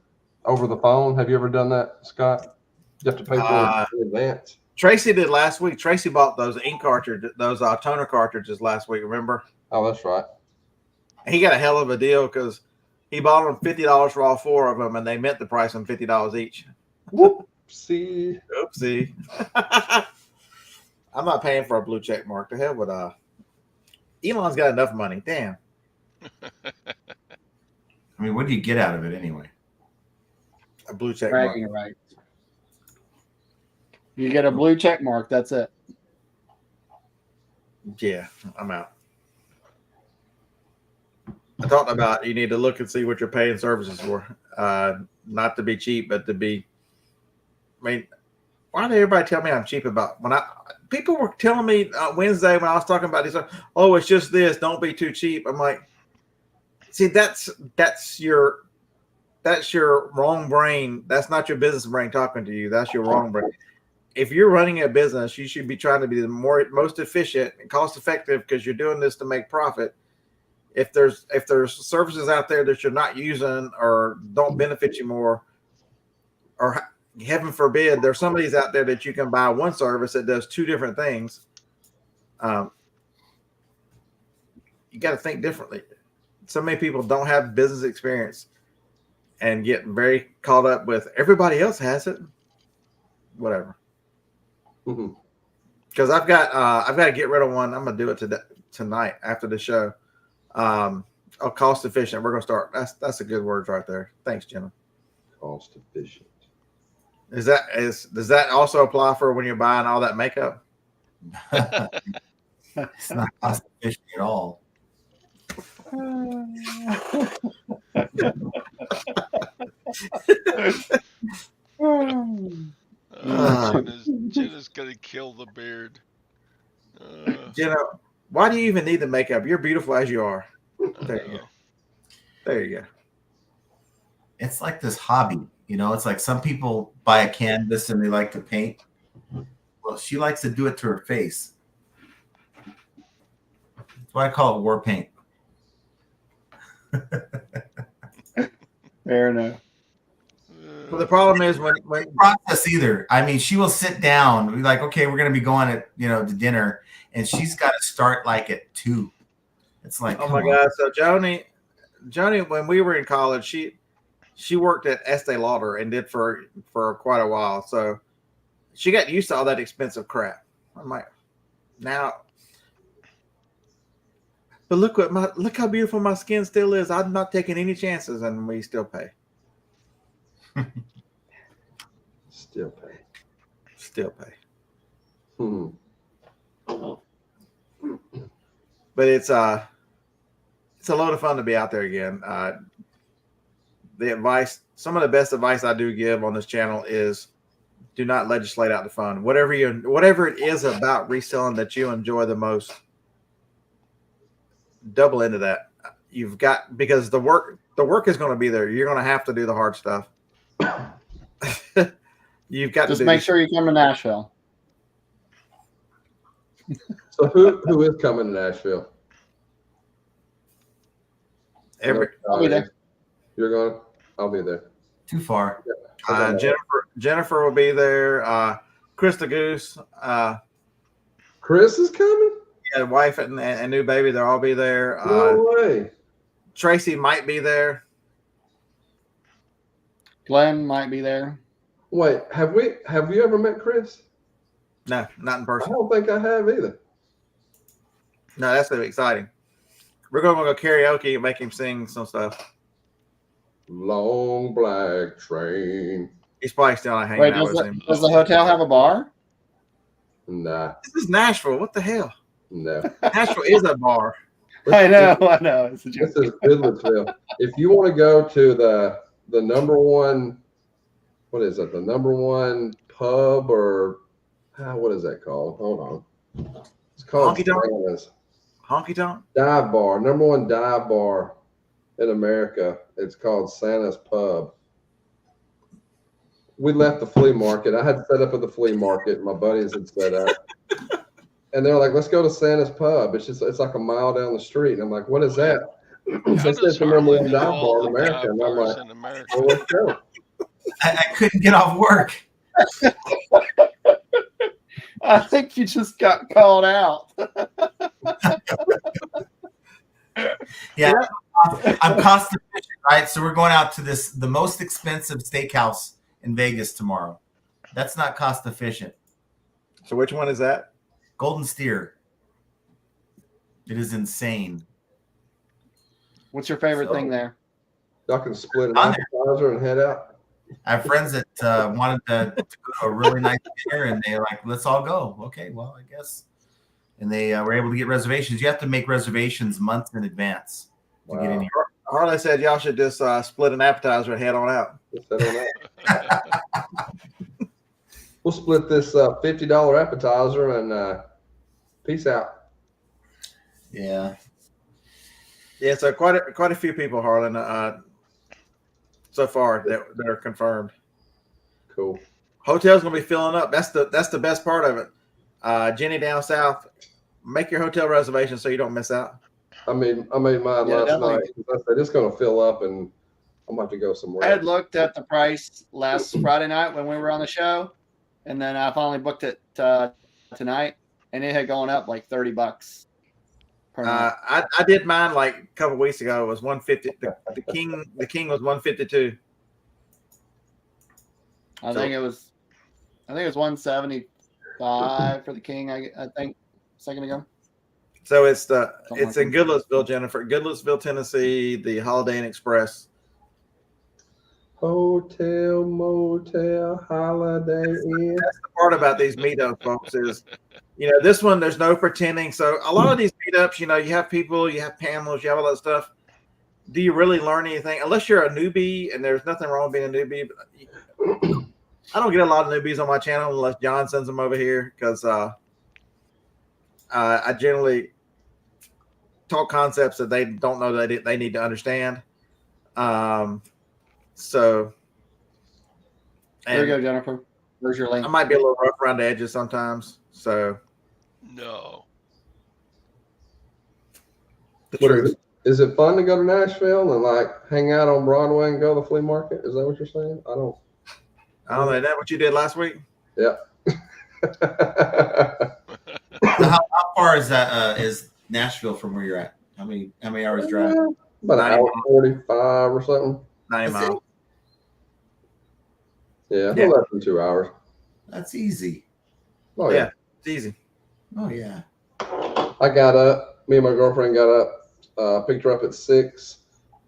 over the phone. Have you ever done that, Scott? You have to pay for it in advance. Tracy did last week. Tracy bought those ink cartridges, those toner cartridges last week. Remember? Oh, that's right. He got a hell of a deal because he bought them $50 for all 4 of them, and they meant the price of $50 each. Whoopsie. Oopsie. I'm not paying for a blue check mark. The hell with Elon's got enough money. Damn. I mean, what do you get out of it anyway? A blue check mark. Bragging rights. You get a blue check mark. That's it. Yeah, I'm out. I talked about you need to look and see what you're paying services for. Not to be cheap, but to be. I mean, why did everybody tell me I'm cheap about people were telling me Wednesday when I was talking about this? Oh, it's just this. Don't be too cheap. I'm like, see, that's your wrong brain. That's not your business brain talking to you. That's your wrong brain. If you're running a business, you should be trying to be the most efficient and cost effective because you're doing this to make profit. If there's services out there that you're not using or don't benefit you more, or heaven forbid, there's some of these out there that you can buy one service that does 2 different things. You got to think differently. So many people don't have business experience and get very caught up with everybody else has it. Whatever. Because I've got to get rid of one. I'm gonna do it tonight after the show. Cost efficient. We're gonna start. That's a good word right there. Thanks, Jenna. Cost efficient. Does that also apply for when you're buying all that makeup? It's not cost efficient at all. Jenna's gonna kill the beard. Jenna, why do you even need the makeup? You're beautiful as you are. There you go. There you go. It's like this hobby, it's like some people buy a canvas and they like to paint. Well, she likes to do it to her face. That's why I call it war paint. Fair enough. Well, the problem is when process either. I mean, she will sit down. We're like, okay, we're gonna be going to dinner, and she's got to start like at 2. It's like, oh my God. So Joni, when we were in college, she worked at Estee Lauder and did for quite a while. So she got used to all that expensive crap. I'm like, now, but look how beautiful my skin still is. I'm not taking any chances, and we still pay. Still pay. But it's a load of fun to be out there again. Some of the best advice I do give on this channel is do not legislate out the fun. Whatever it is about reselling that you enjoy the most, double into that. You've got, because the work is going to be there. You're going to have to do the hard stuff. You've got just to make sure you come to Nashville. So who is coming to Nashville? I'll be there. You're going? I'll be there. Too far. Jennifer will be there. Chris the Goose. Chris is coming? Yeah, wife and new baby, they'll all be there. No way. Tracy might be there. Glenn might be there. Wait, have you ever met Chris? No, not in I person. don't think I have either. No, that's gonna be exciting. We're gonna go karaoke and make him sing some stuff. Long black train. He's probably still not hanging Wait, out with him. does the hotel have a bar? Nah, This is Nashville. What the hell? no. Nashville is a bar. I know. It's a joke. This is Goodlettsville. If you want to go to the number one, what is it? The number one pub or what is that called? Hold on. It's called Honky Tonk? Santa's Honky tonk? Dive Bar. Number one dive bar in America. It's called Santa's Pub. We left the flea market. I had set up at the flea market. My buddies had set up. And they're like, let's go to Santa's Pub. It's like a mile down the street. And I'm like, what is that? They said it's the number one dive bar in America. And I'm like, well, let's go. I couldn't get off work. I think you just got called out. Yeah, I'm cost efficient, right? So we're going out to the most expensive steakhouse in Vegas tomorrow. That's not cost efficient. So which one is that? Golden Steer. It is insane. What's your favorite thing there? Y'all can split an appetizer and head out. I have friends that wanted to go to a really nice dinner, and they're like, let's all go. Okay, well, I guess. And they were able to get reservations. You have to make reservations months in advance to get in here. Harley said y'all should just split an appetizer and head on out. Let's head on out. We'll split this $50 appetizer and peace out. Yeah. Yeah, so quite a few people, Harlan, so far that are confirmed. Cool. Hotel's gonna be filling up. That's the best part of it. Jenny down south, make your hotel reservation so you don't miss out. I made mine last night. I said it's gonna fill up, and I'm about to go somewhere. I had looked at the price last Friday night when we were on the show, and then I finally booked it tonight, and it had gone up like $30 per night. I did mine like a couple weeks ago. It was $150. The king was $152. I think it was $175 for the king. I think a second ago. So it's in like Goodlettsville, Jennifer. Goodlettsville, Tennessee, the Holiday Inn Express. Hotel, motel, Holiday Inn. That's the part about these meetups, folks, is this one there's no pretending. So a lot of these meetups, you have people, you have panels, you have all that stuff. Do you really learn anything? Unless you're a newbie, and there's nothing wrong with being a newbie. But I don't get a lot of newbies on my channel unless John sends them over here, because I generally talk concepts that they don't know that they need to understand. So There you go, Jennifer. Where's your link? I might be a little rough around the edges sometimes. So No. the What truth. is it fun to go to Nashville and like hang out on Broadway and go to the flea market? Is that what you're saying? I don't know. Is that what you did last week? Yeah. So how far is that? Is Nashville from where you're at? How many hours drive? About an hour 45 or something. 90 That's it? miles. Yeah, Yeah. less than 2 hours. That's easy. Oh Yeah. yeah. It's easy. Oh yeah. I got up. Me and my girlfriend got up. Picked her up at 6.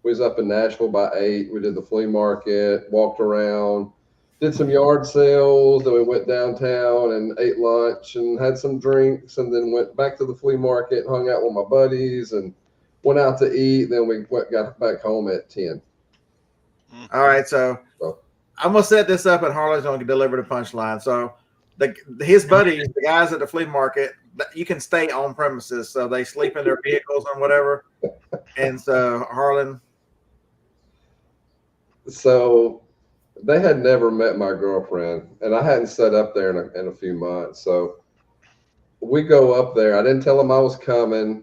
We was up in Nashville by 8. We did the flea market, walked around, did some yard sales. Then we went downtown and ate lunch and had some drinks, and then went back to the flea market, hung out with my buddies, and went out to eat. Then we got back home at 10. All right. So I'm going to set this up, and Harley's going to deliver the punchline. So his buddies, the guys at the flea market, you can stay on premises. So they sleep in their vehicles and whatever. And so Harlan. So they had never met my girlfriend, and I hadn't set up there in a few months. So we go up there. I didn't tell them I was coming.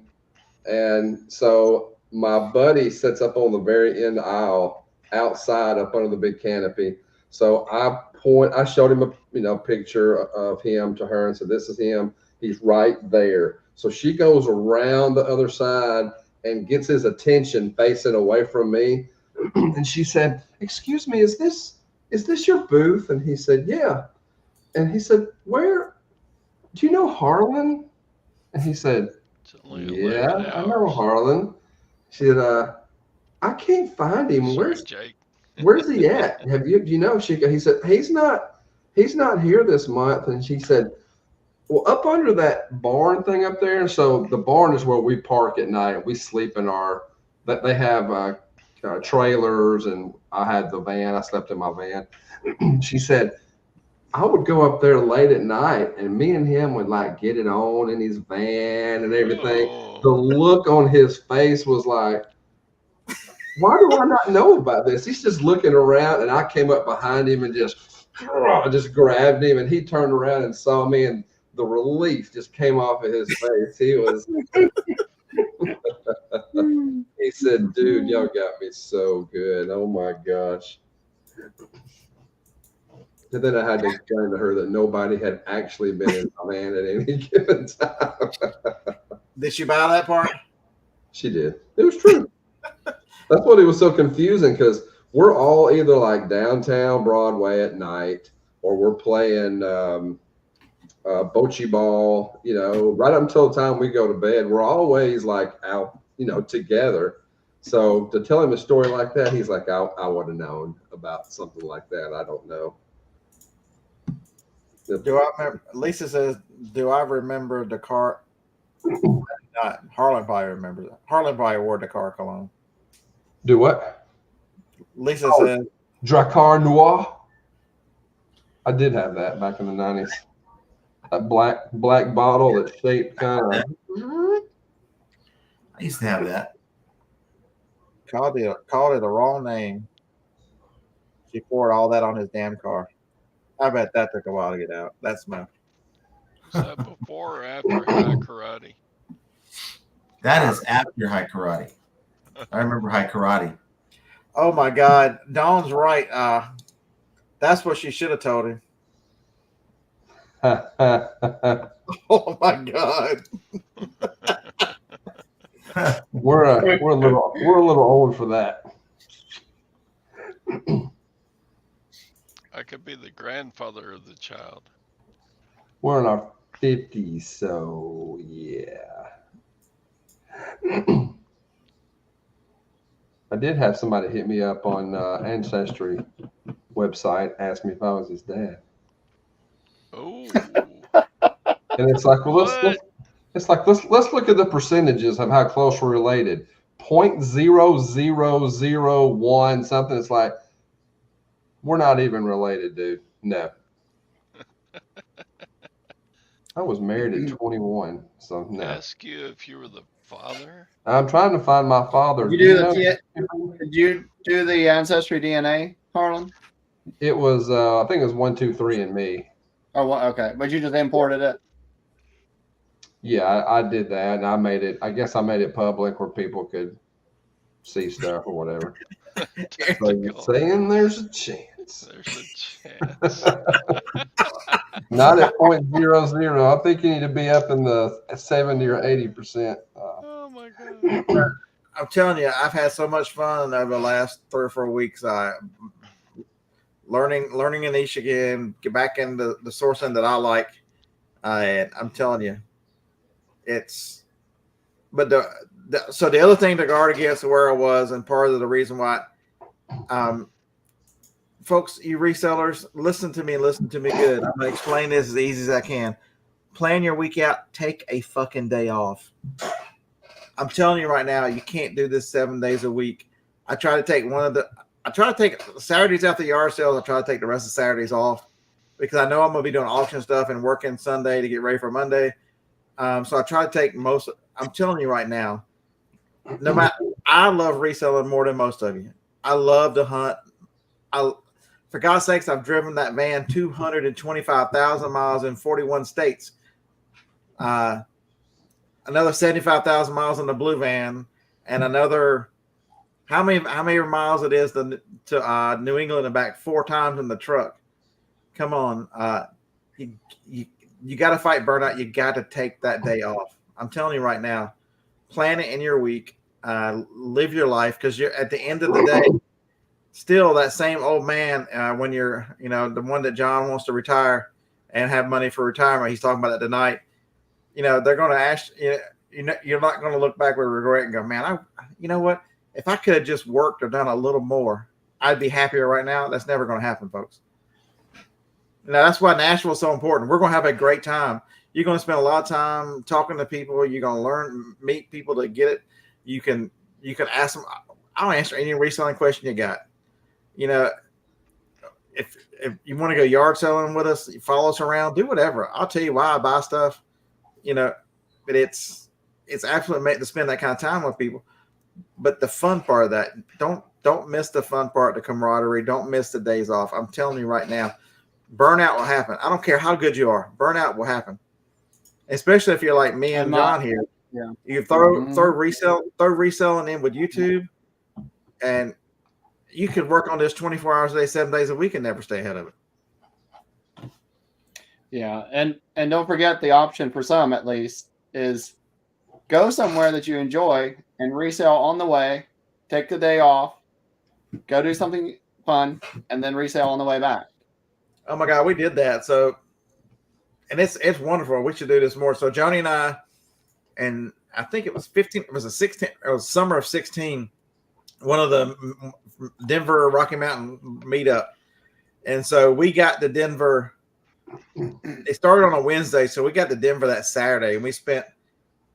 And so my buddy sits up on the very end aisle outside up under the big canopy. So I showed him a picture of him to her and said, this is him. He's right there. So she goes around the other side and gets his attention facing away from me. And she said, excuse me, is this your booth? And he said, yeah. And he said, where do you know Harlan? And he said, It's only yeah, 11 I know hours. Harlan. She said, I can't find him. Sorry, Jake. Where's he at? Do you know? He said, he's not here this month. And she said, well, up under that barn thing up there. So the barn is where we park at night. We sleep in that they have trailers, and I had the van. I slept in my van. She said, I would go up there late at night, and me and him would like get it on in his van and everything. Oh. The look on his face was like, why do I not know about this? He's just looking around, and I came up behind him and just grabbed him, and he turned around and saw me, and the relief just came off of his face. He was, he said, dude, y'all got me so good. Oh my gosh. And then I had to explain to her that nobody had actually been in my van at any given time. Did she buy that part? She did. It was true. That's what it was so confusing, because we're all either like downtown Broadway at night, or we're playing bocce ball, right up until the time we go to bed. We're always like out, together. So to tell him a story like that, he's like, I would have known about something like that. I don't know. Do I remember? Lisa says, do I remember the car? Not Harlan probably remembers it. Harlan probably wore the car cologne. Do what? Lisa says, Dracar Noir. I did have that back in the 90s. That black bottle that shaped kind of. I used to have that. called it a wrong name. She poured all that on his damn car. I bet that took a while to get out. That's my. Is that before or after high karate? That is after high karate. I remember high karate. Oh my God, Dawn's right. That's what she should have told him. Oh my God. We're a little old for that. I could be the grandfather of the child. We're in our 50s, so yeah. I did have somebody hit me up on Ancestry website, ask me if I was his dad. Oh. And it's like, well, let's look at the percentages of how close we're related. 0.0001 something. It's like, we're not even related, dude. No. I was married at 21, so no. Ask you if you were the father. I'm trying to find my father. Did you do the Ancestry DNA, Harlan? It was, I think it was 1, 2, 3 and me. Oh, well, okay. But you just imported it? Yeah, I did that, and I made it public where people could see stuff or whatever. So you're saying there's a chance. There's a chance. Not at 0.00. I think you need to be up in the 70 or 80%. Oh my God. I'm telling you, I've had so much fun over the last 3 or 4 weeks. Learning in niche again, get back into the sourcing that I like. And I'm telling you, but so the other thing to guard against where I was, and part of the reason why, folks, you resellers, listen to me good. I'm going to explain this as easy as I can. Plan your week out. Take a fucking day off. I'm telling you right now, you can't do this 7 days a week. I try to take Saturdays after the yard sales. I try to take the rest of Saturdays off because I know I'm going to be doing auction stuff and working Sunday to get ready for Monday. So I try to take I'm telling you right now, I love reselling more than most of you. I love to hunt. For God's sakes, I've driven that van 225,000 miles in 41 states. Another 75,000 miles in the blue van, and another how many miles it is to New England and back 4 times in the truck. Come on, you got to fight burnout. You got to take that day off. I'm telling you right now, plan it in your week. Live your life, because you're at the end of the day still that same old man when you're the one that John wants to retire, and have money for retirement. He's talking about that tonight. You know, they're going to ask you're not going to look back with regret and go, man, you know what? If I could have just worked or done a little more, I'd be happier right now. That's never going to happen, folks. Now, that's why Nashville is so important. We're going to have a great time. You're going to spend a lot of time talking to people. You're going to meet people that get it. You can ask them. I'll answer any reselling question you got. You know, if you want to go yard selling with us, follow us around, do whatever. I'll tell you why I buy stuff. You know, but it's absolutely made to spend that kind of time with people. But the fun part of that, don't miss the fun part, the camaraderie. Don't miss the days off. I'm telling you right now, burnout will happen. I don't care how good you are. Burnout will happen, especially if you're like me and John here. Yeah, you throw reselling in with YouTube, and you could work on this 24 hours a day, 7 days a week, and never stay ahead of it. Yeah, and don't forget the option for some at least is go somewhere that you enjoy and resell on the way. Take the day off, go do something fun, and then resell on the way back. Oh my God, we did that. So, and it's wonderful. We should do this more. So Joni and I, and I think it was 15. It was a 16. It was summer of 16. One of the Denver Rocky Mountain meetup, and so we got to Denver. It started on a Wednesday, so we got to Denver that Saturday, and we spent.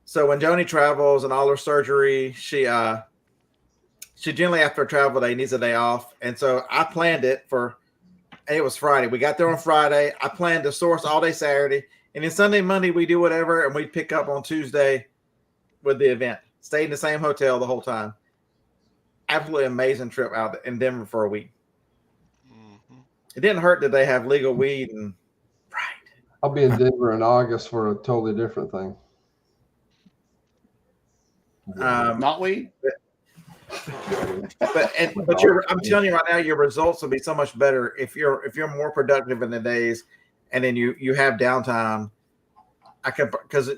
So when Joni travels and all her surgery, she generally after a travel day needs a day off, and so I planned it for. It was Friday. We got there on Friday. I planned to source all day Saturday, and then Sunday, Monday we do whatever, and we pick up on Tuesday with the event. Stayed in the same hotel the whole time. Absolutely amazing trip out in Denver for a week. Mm-hmm. It didn't hurt that they have legal weed and I'll be in Denver in August for a totally different thing. Not weed. But I'm telling you right now, your results will be so much better if you're more productive in the days, and then you have downtime. Because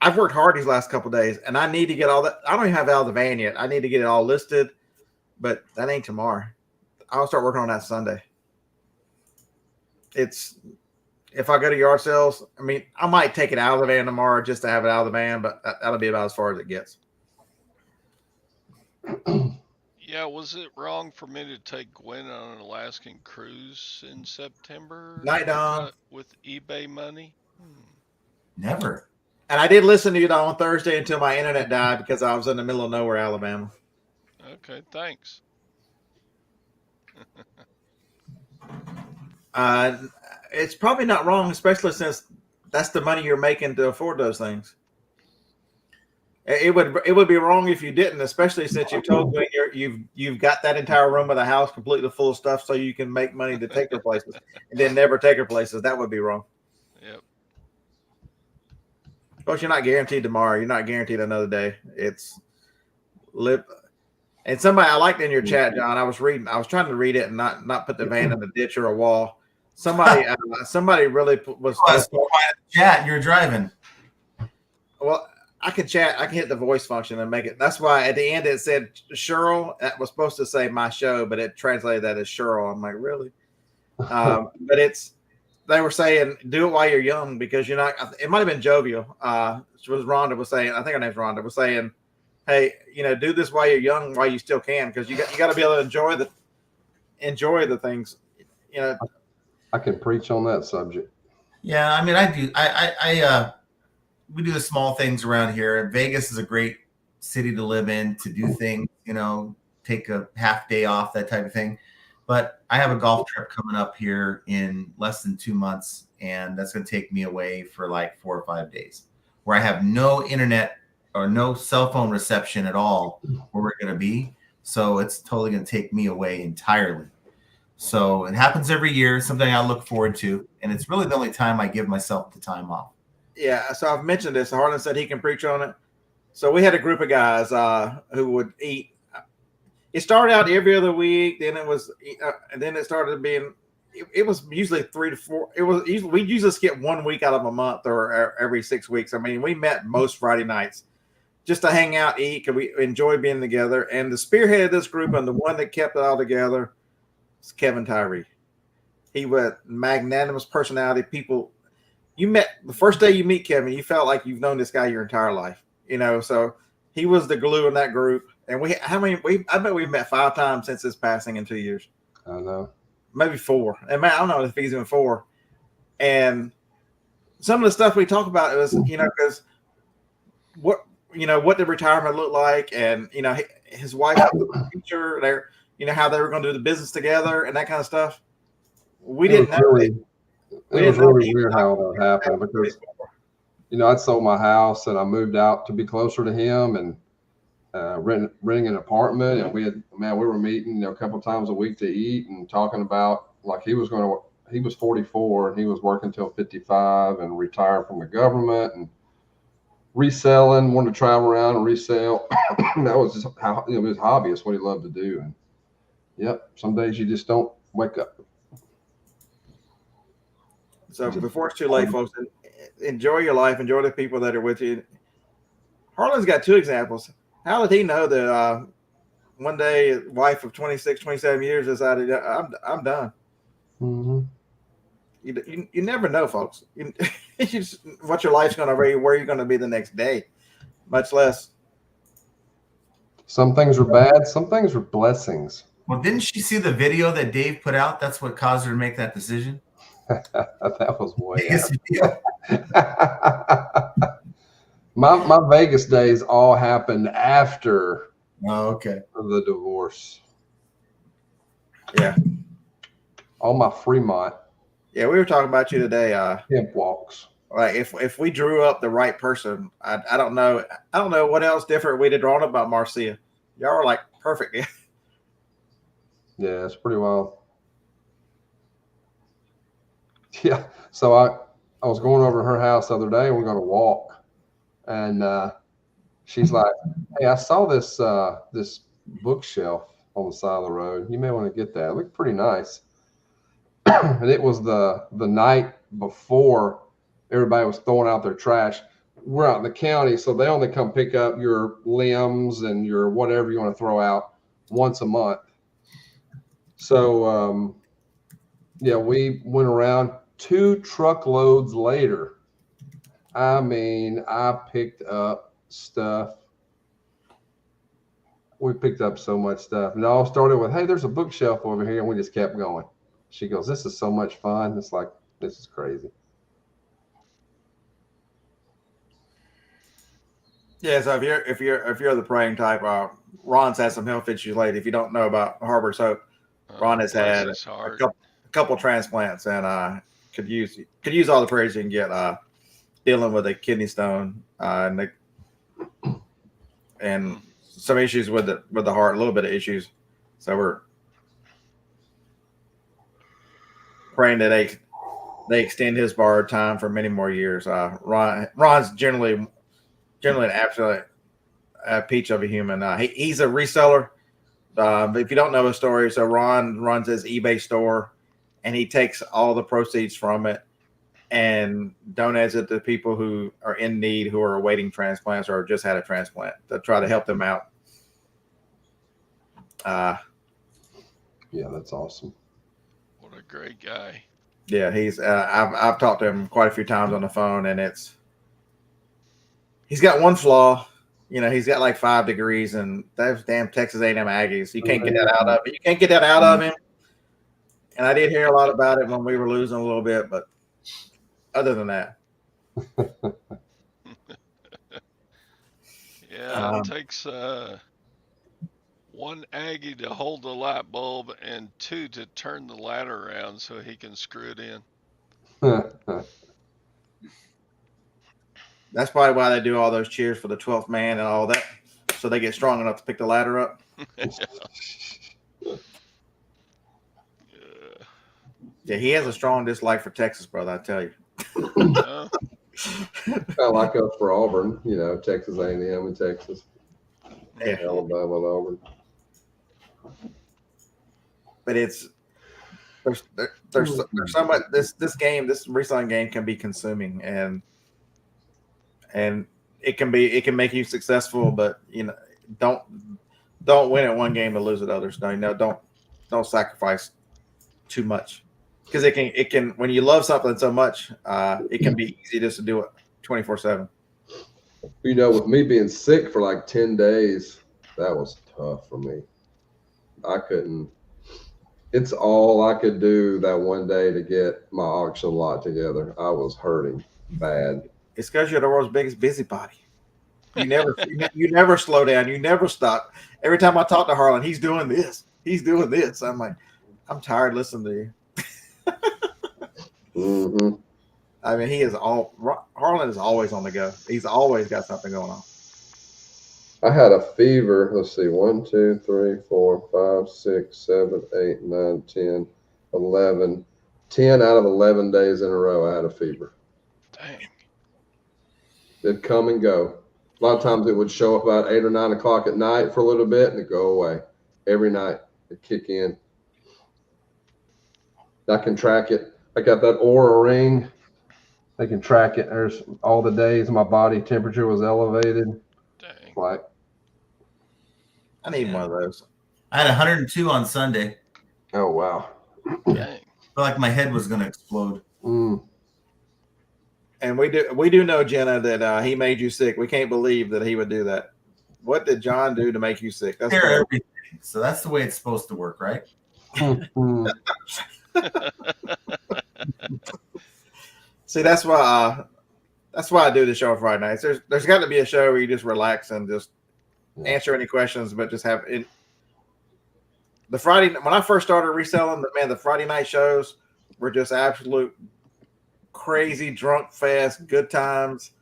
I've worked hard these last couple of days, and I need to get all that. I don't even have it out of the van yet. I need to get it all listed, but that ain't tomorrow. I'll start working on that Sunday. If I go to yard sales, I mean, I might take it out of the van tomorrow just to have it out of the van, but that'll be about as far as it gets. Yeah, was it wrong for me to take Gwen on an Alaskan cruise in September? Night, Don. With eBay money? Never. And I did listen to you on Thursday until my internet died because I was in the middle of nowhere, Alabama. Okay, thanks. It's probably not wrong, especially since that's the money you're making to afford those things. It would be wrong if you didn't, especially since you told me you've got that entire room of the house completely full of stuff so you can make money to take her places and then never take her places. That would be wrong. Yep. Of course, you're not guaranteed tomorrow. You're not guaranteed another day. It's live. And somebody I liked in your chat, John. I was trying to read it and not put the van in a ditch or a wall. Somebody really was. Chat. You're driving. Well, I can chat. I can hit the voice function and make it. That's why at the end it said Cheryl. That was supposed to say my show, but it translated that as Cheryl. I'm like, really? But they were saying do it while you're young because you're not. It might have been Jovial. It was Rhonda was saying. I think her name's Rhonda was saying, hey, do this while you're young, while you still can, because you got to be able to enjoy the things. I can preach on that subject. Yeah, I mean, I do. We do the small things around here. Vegas is a great city to live in, to do things, take a half day off, that type of thing. But I have a golf trip coming up here in less than 2 months, and that's going to take me away for like 4 or 5 days, where I have no internet or no cell phone reception at all where we're going to be. So it's totally going to take me away entirely. So it happens every year, something I look forward to, and it's really the only time I give myself the time off. Yeah, so I've mentioned this. Harlan said he can preach on it. So we had a group of guys who would eat. It started out every other week. Then it was, and then it started being. It was usually 3 to 4. We usually skip 1 week out of a month or every 6 weeks. I mean, we met most Friday nights just to hang out, eat, because we enjoy being together. And the spearhead of this group and the one that kept it all together is Kevin Tyree. He was magnanimous personality. People, you met the first day you meet Kevin, you felt like you've known this guy your entire life. So he was the glue in that group. And I bet we've met 5 times since his passing in 2 years. I know. Maybe 4. And man, I don't know if he's even 4. And some of the stuff we talk about was, because what did retirement look like, and his wife, future, how they were going to do the business together and that kind of stuff. We didn't know. It was really weird how that happened because, I'd sold my house and I moved out to be closer to him and renting an apartment, and we were meeting a couple times a week to eat and talking about like he was 44 and he was working till 55 and retired from the government and reselling, wanted to travel around and resell. That was just how his hobby. It's what he loved to do. And yep, some days you just don't wake up. So before it's too late, folks, enjoy your life, enjoy the people that are with you. Harlan's got 2 examples. How did he know that one day wife of 26, 27 years decided, I'm done? Mm-hmm. You never know, folks. What your life's going to be, where you're going to be the next day, much less. Some things were bad. Some things were blessings. Well, didn't she see the video that Dave put out? That's what caused her to make that decision. That was way my Vegas days all happened after the divorce. Yeah. All my Fremont. Yeah, we were talking about you today. Hemp walks. Like if we drew up the right person, I don't know what else different we'd have drawn up about Marcia. Y'all are like perfect. Yeah, it's pretty wild. Yeah. So I was going over to her house the other day and we're going to walk. And she's like, hey, I saw this this bookshelf on the side of the road. You may want to get that. It looked pretty nice. And it was the night before everybody was throwing out their trash. We're out in the county, so they only come pick up your limbs and your whatever you want to throw out once a month. So, we went around 2 truckloads later. I mean, I picked up stuff. We picked up so much stuff. And it all started with, hey, there's a bookshelf over here. And we just kept going. She goes, this is so much fun. It's like, this is crazy. Yeah, so if you're the praying type, Ron's had some health issues lately. If you don't know about Harbor Soap, Ron has had a couple transplants and could use all the prayers you can get dealing with a kidney stone and some issues with the heart, a little bit of issues. So we're praying that they extend his borrowed time for many more years. Ron's generally an absolute peach of a human. He's a reseller. If you don't know his story, so Ron runs his eBay store, and he takes all the proceeds from it and donates it to people who are in need, who are awaiting transplants or just had a transplant, to try to help them out. Yeah, that's awesome. What a great guy. Yeah, he's. I've talked to him quite a few times on the phone, and he's got one flaw. He's got like 5 degrees, and those damn Texas A&M Aggies. You can't get that out of it. You can't get that out of him. And I did hear a lot about it when we were losing a little bit, but other than that, yeah, it takes 1 Aggie to hold the light bulb and 2 to turn the ladder around so he can screw it in. That's probably why they do all those cheers for the 12th man and all that, so they get strong enough to pick the ladder up. Yeah, he has a strong dislike for Texas, brother, I tell you. Kind of like us for Auburn, Texas A&M and Texas. Yeah. Alabama and Auburn. But there's so much. This game, this reselling game, can be consuming, and it can make you successful, but don't win at one game and lose at others. No, don't sacrifice too much. because it can when you love something so much, it can be easy just to do it 24/7. You know, with me being sick for like 10 days, that was tough for me. I couldn't. It's all I could do that one day to get my auction lot together. I was hurting bad. It's because you're the world's biggest busybody. You never slow down. You never stop. Every time I talk to Harlan, he's doing this. He's doing this. I'm like, I'm tired listening to you. Mm-hmm. I mean, Harlan is always on the go. He's always got something going on. I had a fever. Let's see, 1, 2, 3, 4, 5, 6, 7, 8, 9, 10, 11. 10 out of 11 days in a row, I had a fever. Dang. It'd come and go. A lot of times it would show up about 8 or 9 o'clock at night for a little bit and it'd go away. Every night it'd kick in. I can track it. I got that Aura ring. I can track it. There's all the days my body temperature was elevated. Dang. Like, I need one of those. I had 102 on Sunday. oh wow. Dang. I felt like my head was going to explode. Mm. And we do know, Jenna, that he made you sick. We can't believe that he would do that. What did John do to make you sick? That's Prepare everything. So that's the way it's supposed to work, right? Mm. See, that's why I do the show on Friday nights. There's got to be a show where you just relax and just answer any questions, but just have it. The Friday, when I first started reselling, the Friday night shows were just absolute crazy drunk fest, good times.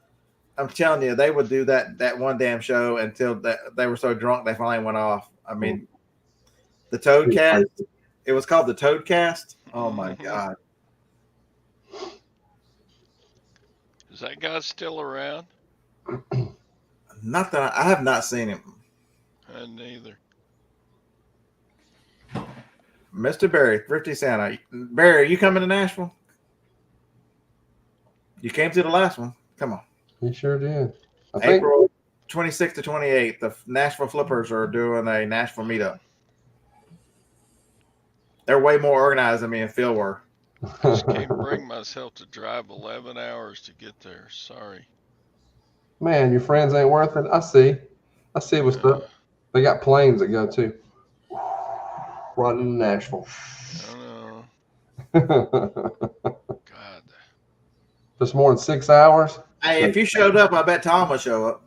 I'm telling you, they would do that one damn show until they were so drunk they finally went off. I mean, the Toadcast. It was called the Toadcast. Oh my God. Is that guy still around? Not that I have not seen him. Neither. Mr. Barry, Thrifty Santa. Barry, are you coming to Nashville? You came to the last one. Come on. He sure did. I think April 26th to 28th, the Nashville Flippers are doing a Nashville meetup. They're way more organized than me and Phil were. Just can't bring myself to drive 11 hours to get there. Sorry. man, your friends ain't worth it. I see what's up. They got planes that go to right into Nashville. I know. God. Just more than 6 hours. Hey, if you showed up, I bet Tom would show up.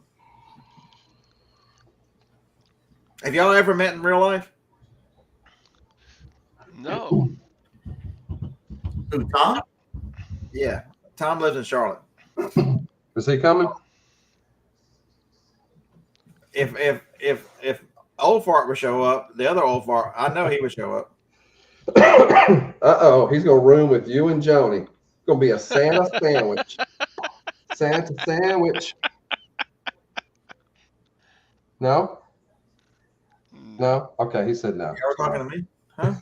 Have y'all ever met in real life? No. Who, Tom? Yeah. Tom lives in Charlotte. Is he coming? If old fart would show up, the other old fart, I know he would show up. Uh-oh, he's gonna room with you and Joni. It's gonna be a Santa sandwich. Santa sandwich. No? No? Okay, he said no. You were talking to me? Huh?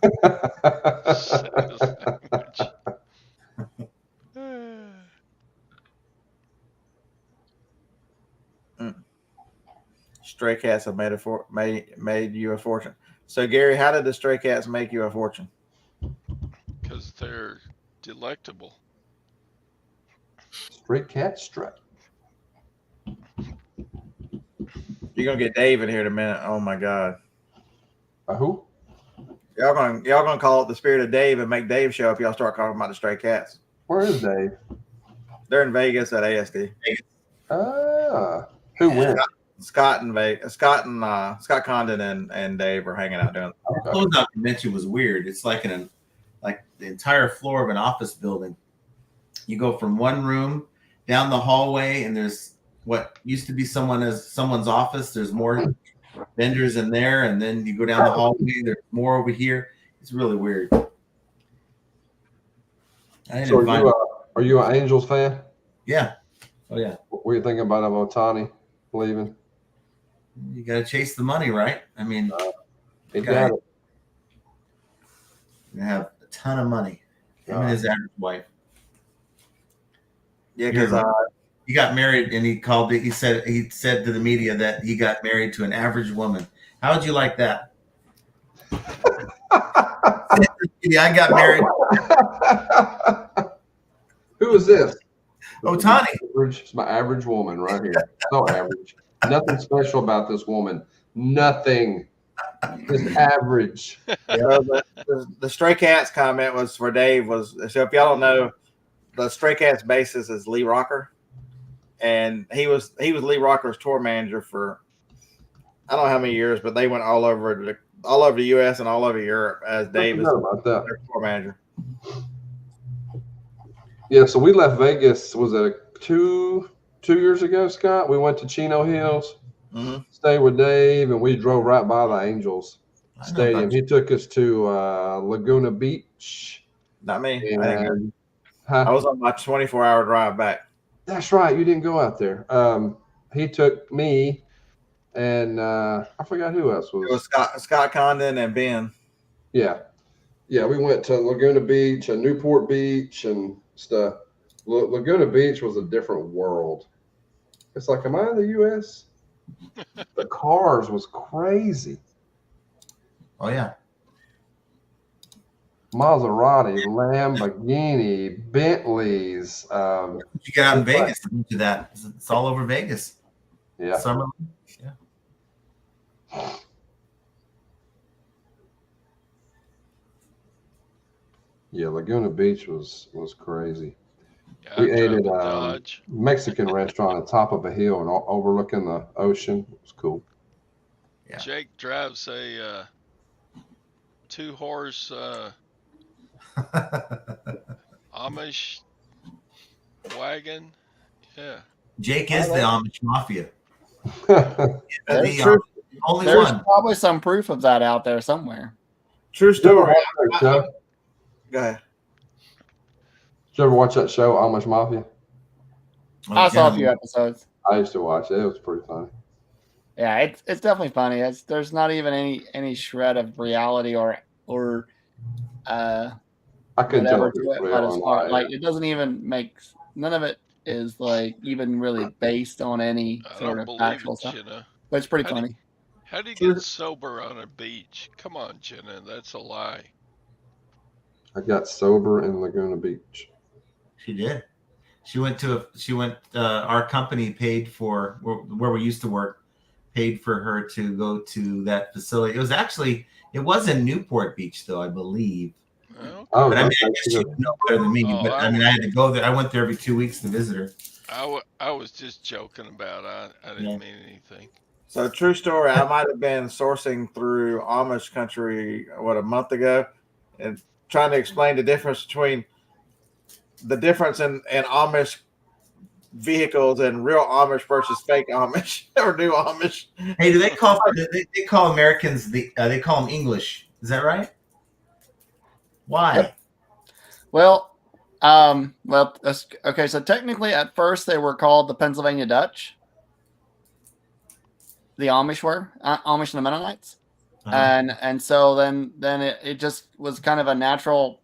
Stray cats have made you a fortune. So Gary, how did the stray cats make you a fortune? Because they're delectable. Straight cat strut. You're gonna get Dave in here in a minute. Oh my God. Who? Y'all gonna call it the spirit of Dave and make Dave show up. Y'all start talking about the stray cats. Where is Dave? They're in Vegas at ASD. Who went? Scott Condon and Dave are hanging out doing. The closeout convention was weird. It's like like the entire floor of an office building. You go from one room down the hallway, and there's what used to be someone's office. There's more vendors in there, and then you go down the hallway. There's more over here. It's really weird. Are you an Angels fan? Yeah. Oh yeah. What are you thinking about Otani leaving? You got to chase the money, right? I mean, He got it. you have a ton of money. Him and his average wife. Yeah, because he got married, and he said to the media that he got married to an average woman. How would you like that? Yeah, I got married to Who is this? Otani. It's my average woman right here. So average. Nothing special about this woman. Nothing. Just average. The Stray Cats comment was for Dave. So if y'all don't know, the Stray Cats bassist is Lee Rocker, and he was Lee Rocker's tour manager for I don't know how many years, but they went all over the U.S. and all over Europe as Dave is about that. their tour manager. Yeah, so we left Vegas. Was it 2 years ago, Scott? We went to Chino Hills, stayed with Dave, and we drove right by the Angels Stadium. He took us to Laguna Beach. Not me. And, I was on my 24-hour drive back. That's right. You didn't go out there. He took me and I forgot who else was. It was Scott Condon and Ben. Yeah. Yeah, we went to Laguna Beach and Newport Beach and stuff. Laguna Beach was a different world. It's like, am I in the U.S.? The cars was crazy. Oh, yeah. Maserati, Lamborghini, Bentleys. You get out in Vegas to do that. It's all over Vegas. Yeah. Summer. Yeah, Laguna Beach was crazy. Yeah, We ate at a Mexican restaurant on top of a hill and overlooking the ocean. It was cool. Yeah. Jake drives a 2-horse Amish wagon. Yeah. Jake is the Amish Mafia. There's Only There's one. probably some proof of that out there somewhere. True story. Go ahead. Did you ever watch that show, Amish Mafia? I saw a few episodes. I used to watch it. It was pretty funny. Yeah, it's definitely funny. There's not even any shred of reality or I couldn't tell whatever if it to was it, real but or it's not. hard. Like it doesn't even make none of it is like even really based on any I sort don't of believe actual it, stuff. Jenna. But it's pretty funny. How do you get sober on a beach? Come on, Jenna, that's a lie. I got sober in Laguna Beach. She did. Our company paid for where we used to work, paid for her to go to that facility. It was in Newport Beach though, I believe. Well, Oh, But I guess she would know better than me. Oh, But I had to go there. I went there every 2 weeks to visit her. I was just joking about it. I didn't mean anything. So true story. I might have been sourcing through Amish country a month ago, and trying to explain the difference in Amish vehicles and real Amish versus fake Amish or new Amish. Hey, do they call Americans they call them English? Is that right? Why? Well, okay. So technically, at first they were called the Pennsylvania Dutch. The Amish were Amish and the Mennonites, and so then it just was kind of a natural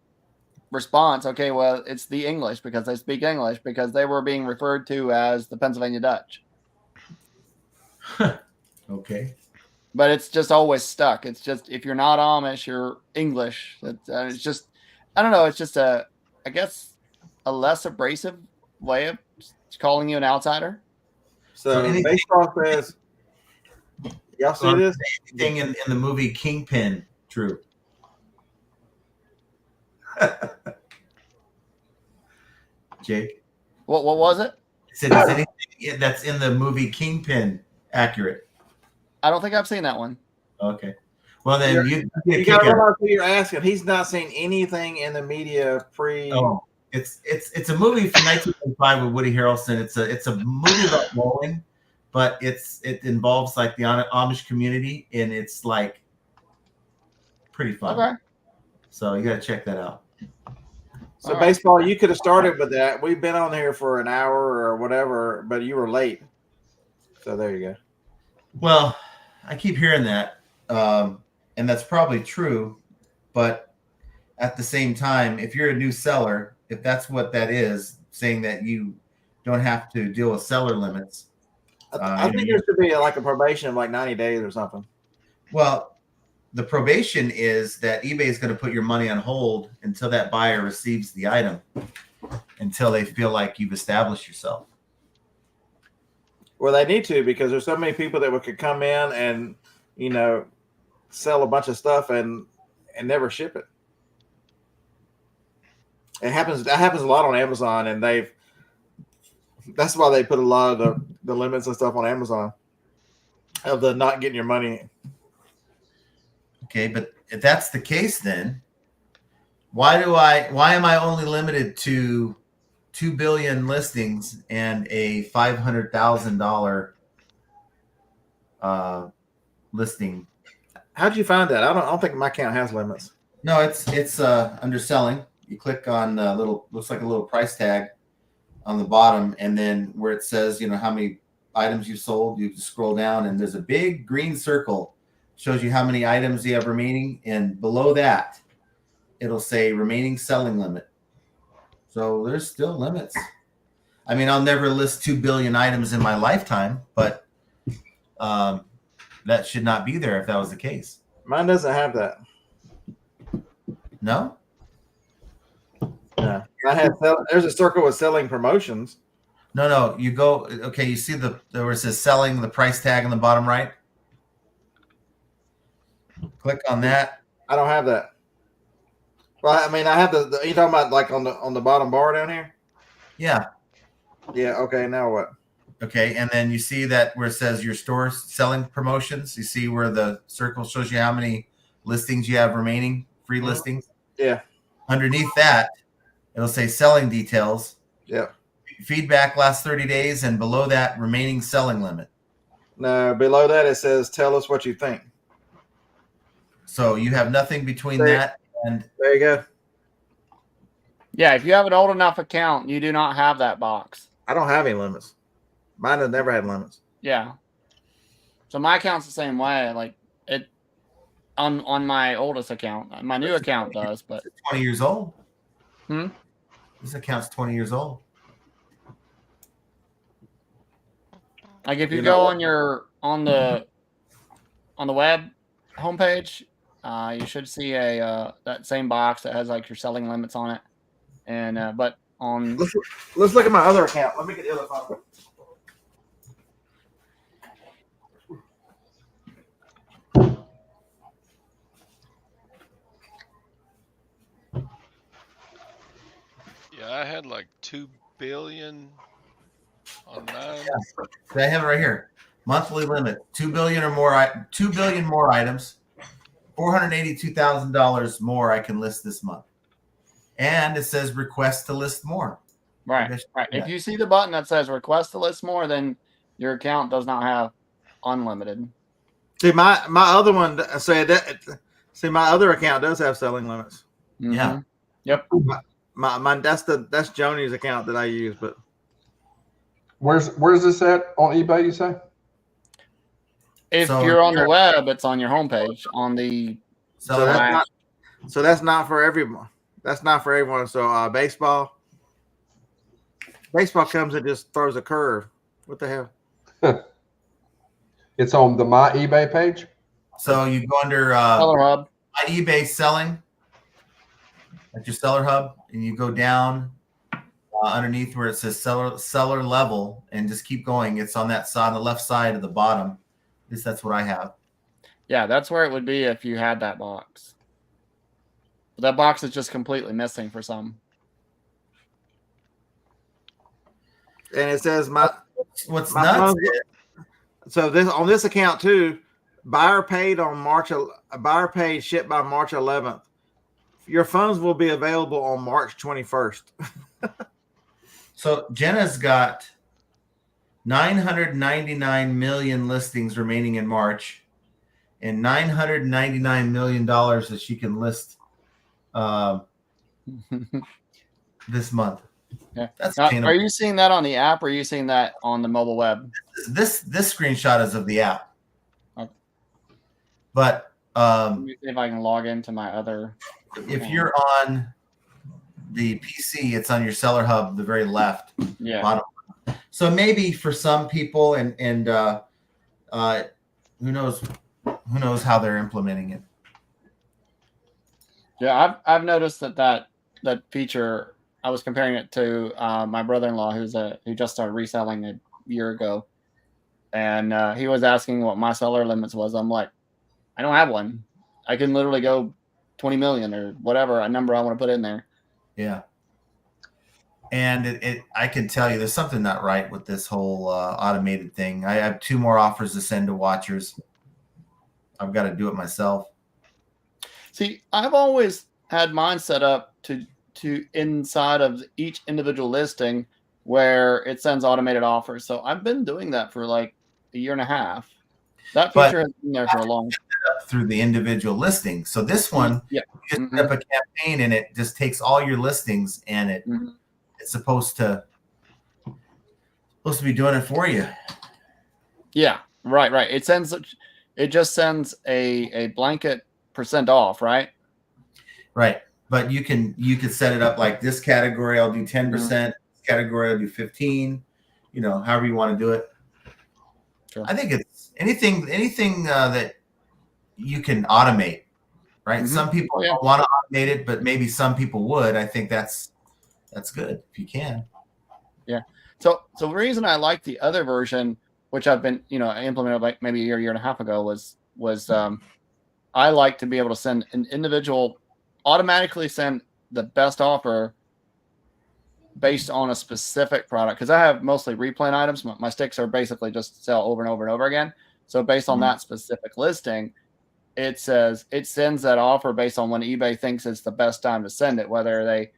response. Okay, well, it's the English because they speak English because they were being referred to as the Pennsylvania Dutch. Okay. But it's just always stuck. It's just if you're not Amish, you're English. It's just I don't know. It's just I guess a less abrasive way of calling you an outsider. So baseball says, y'all see this? Anything in the movie Kingpin true? Jake? What was it? I said, is anything that's in the movie Kingpin accurate? I don't think I've seen that one. Okay. Well, then you got to realize who you're asking. He's not seen anything in the media pre. Oh, it's a movie from 1995 with Woody Harrelson. It's a movie about bowling, but it involves like the Amish community, and it's like pretty fun. Okay. So you got to check that out. So baseball, you could have started with that. We've been on here for an hour or whatever, but you were late. So there you go. Well, I keep hearing that, and that's probably true. But at the same time, if you're a new seller, if that's what that is, saying that you don't have to deal with seller limits. I think there should be like a probation of like 90 days or something. Well, the probation is that eBay is going to put your money on hold until that buyer receives the item, until they feel like you've established yourself. Well, they need to, because there's so many people that could come in and, you know, sell a bunch of stuff and never ship it. It happens. That happens a lot on Amazon, and that's why they put a lot of the limits and stuff on Amazon of the not getting your money. Okay, but if that's the case, then why am I only limited to 2 billion listings and a $500,000 listing? How'd you find that? I don't think my account has limits. No, it's under selling. You click on looks like a little price tag on the bottom, and then where it says, you know, how many items you sold, you scroll down and there's a big green circle, shows you how many items you have remaining, and below that it'll say remaining selling limit. So there's still limits. I mean, I'll never list 2 billion items in my lifetime, but that should not be there if that was the case. Mine doesn't have that. No? Yeah. There's a circle with selling promotions. No. You go, okay, you see where it says selling, the price tag on the bottom right? Click on that. I don't have that. Well, I mean, I have the you talking about like on the bottom bar down here? Yeah. Yeah. Okay. Now what? Okay. And then you see that where it says your store selling promotions. You see where the circle shows you how many listings you have remaining, free listings. Yeah. Underneath that, it'll say selling details. Yeah. Feedback last 30 days. And below that, remaining selling limit. No, below that, it says, tell us what you think. So you have nothing between that and there you go. Yeah, if you have an old enough account, you do not have that box. I don't have any limits. Mine has never had limits. Yeah. So my account's the same way. Like it on my oldest account. My new account does, but 20 years old. Hmm? This account's 20 years old. Like if you You go know on the web homepage, you should see a that same box that has like your selling limits on it. And but on Let's look at my other account. Let me get the other phone. Yeah, I had like 2 billion on mine. I have it right here. Monthly limit: 2 billion or more. 2 billion more items. $482,000 more I can list this month. And it says request to list more. right. If you see the button that says request to list more, then your account does not have unlimited. See, my other one say that. See, my other account does have selling limits. Mm-hmm. Yeah. Yep. My that's Joni's account that I use, but Where's this at on eBay, you say? If So you're on the web, it's on your homepage on the so that's not for everyone. That's not for everyone. So baseball comes and just throws a curve. What the hell? It's on the My eBay page. So you go under Seller Hub. My eBay selling at your seller hub, and you go down underneath where it says seller level, and just keep going. It's on that side, on the left side of the bottom. At least that's what I have. Yeah, that's where it would be if you had that box. But that box is just completely missing for some. And it says What's my nuts? phone- so this on this account too, buyer paid shipped by March 11th. Your funds will be available on March 21st. So Jenna's got 999 million listings remaining in March, and $999 million that she can list this month. Yeah. That's Now, attainable. are you seeing that on the app or are you seeing that on the mobile web? This screenshot is of the app. Okay. But Let me see if I can log into my other. if you're on the PC, it's on your seller hub, the very left Yeah. bottom. So maybe for some people, and who knows how they're implementing it. Yeah, I've noticed that feature. I was comparing it to my brother-in-law who just started reselling a year ago, and he was asking what my seller limits was. I'm like, I don't have one. I can literally go 20 million or whatever a number I want to put in there. Yeah. And I can tell you there's something not right with this whole automated thing. I have 2 more offers to send to watchers. I've got to do it myself. See, I've always had mine set up to inside of each individual listing where it sends automated offers. So I've been doing that for like a year and a half. That feature has been there for a long time. Through the individual listing. So this one, yeah. you just set up a campaign and it just takes all your listings and it's supposed to be doing it for you. Yeah, right. It just sends a blanket % off, right? Right. But you can set it up like this category I'll do 10%, this category I'll do 15, however you want to do it. Sure. I think it's anything that you can automate, right? Some people don't want to automate it, but maybe some people would. I think that's good if you can. Yeah. So the reason I like the other version, which I've been, I implemented like maybe a year and a half ago, was I like to be able to send an individual, automatically send the best offer based on a specific product. Because I have mostly replant items. My sticks are basically just sell over and over and over again. So based on that specific listing, it sends that offer based on when eBay thinks it's the best time to send it, whether they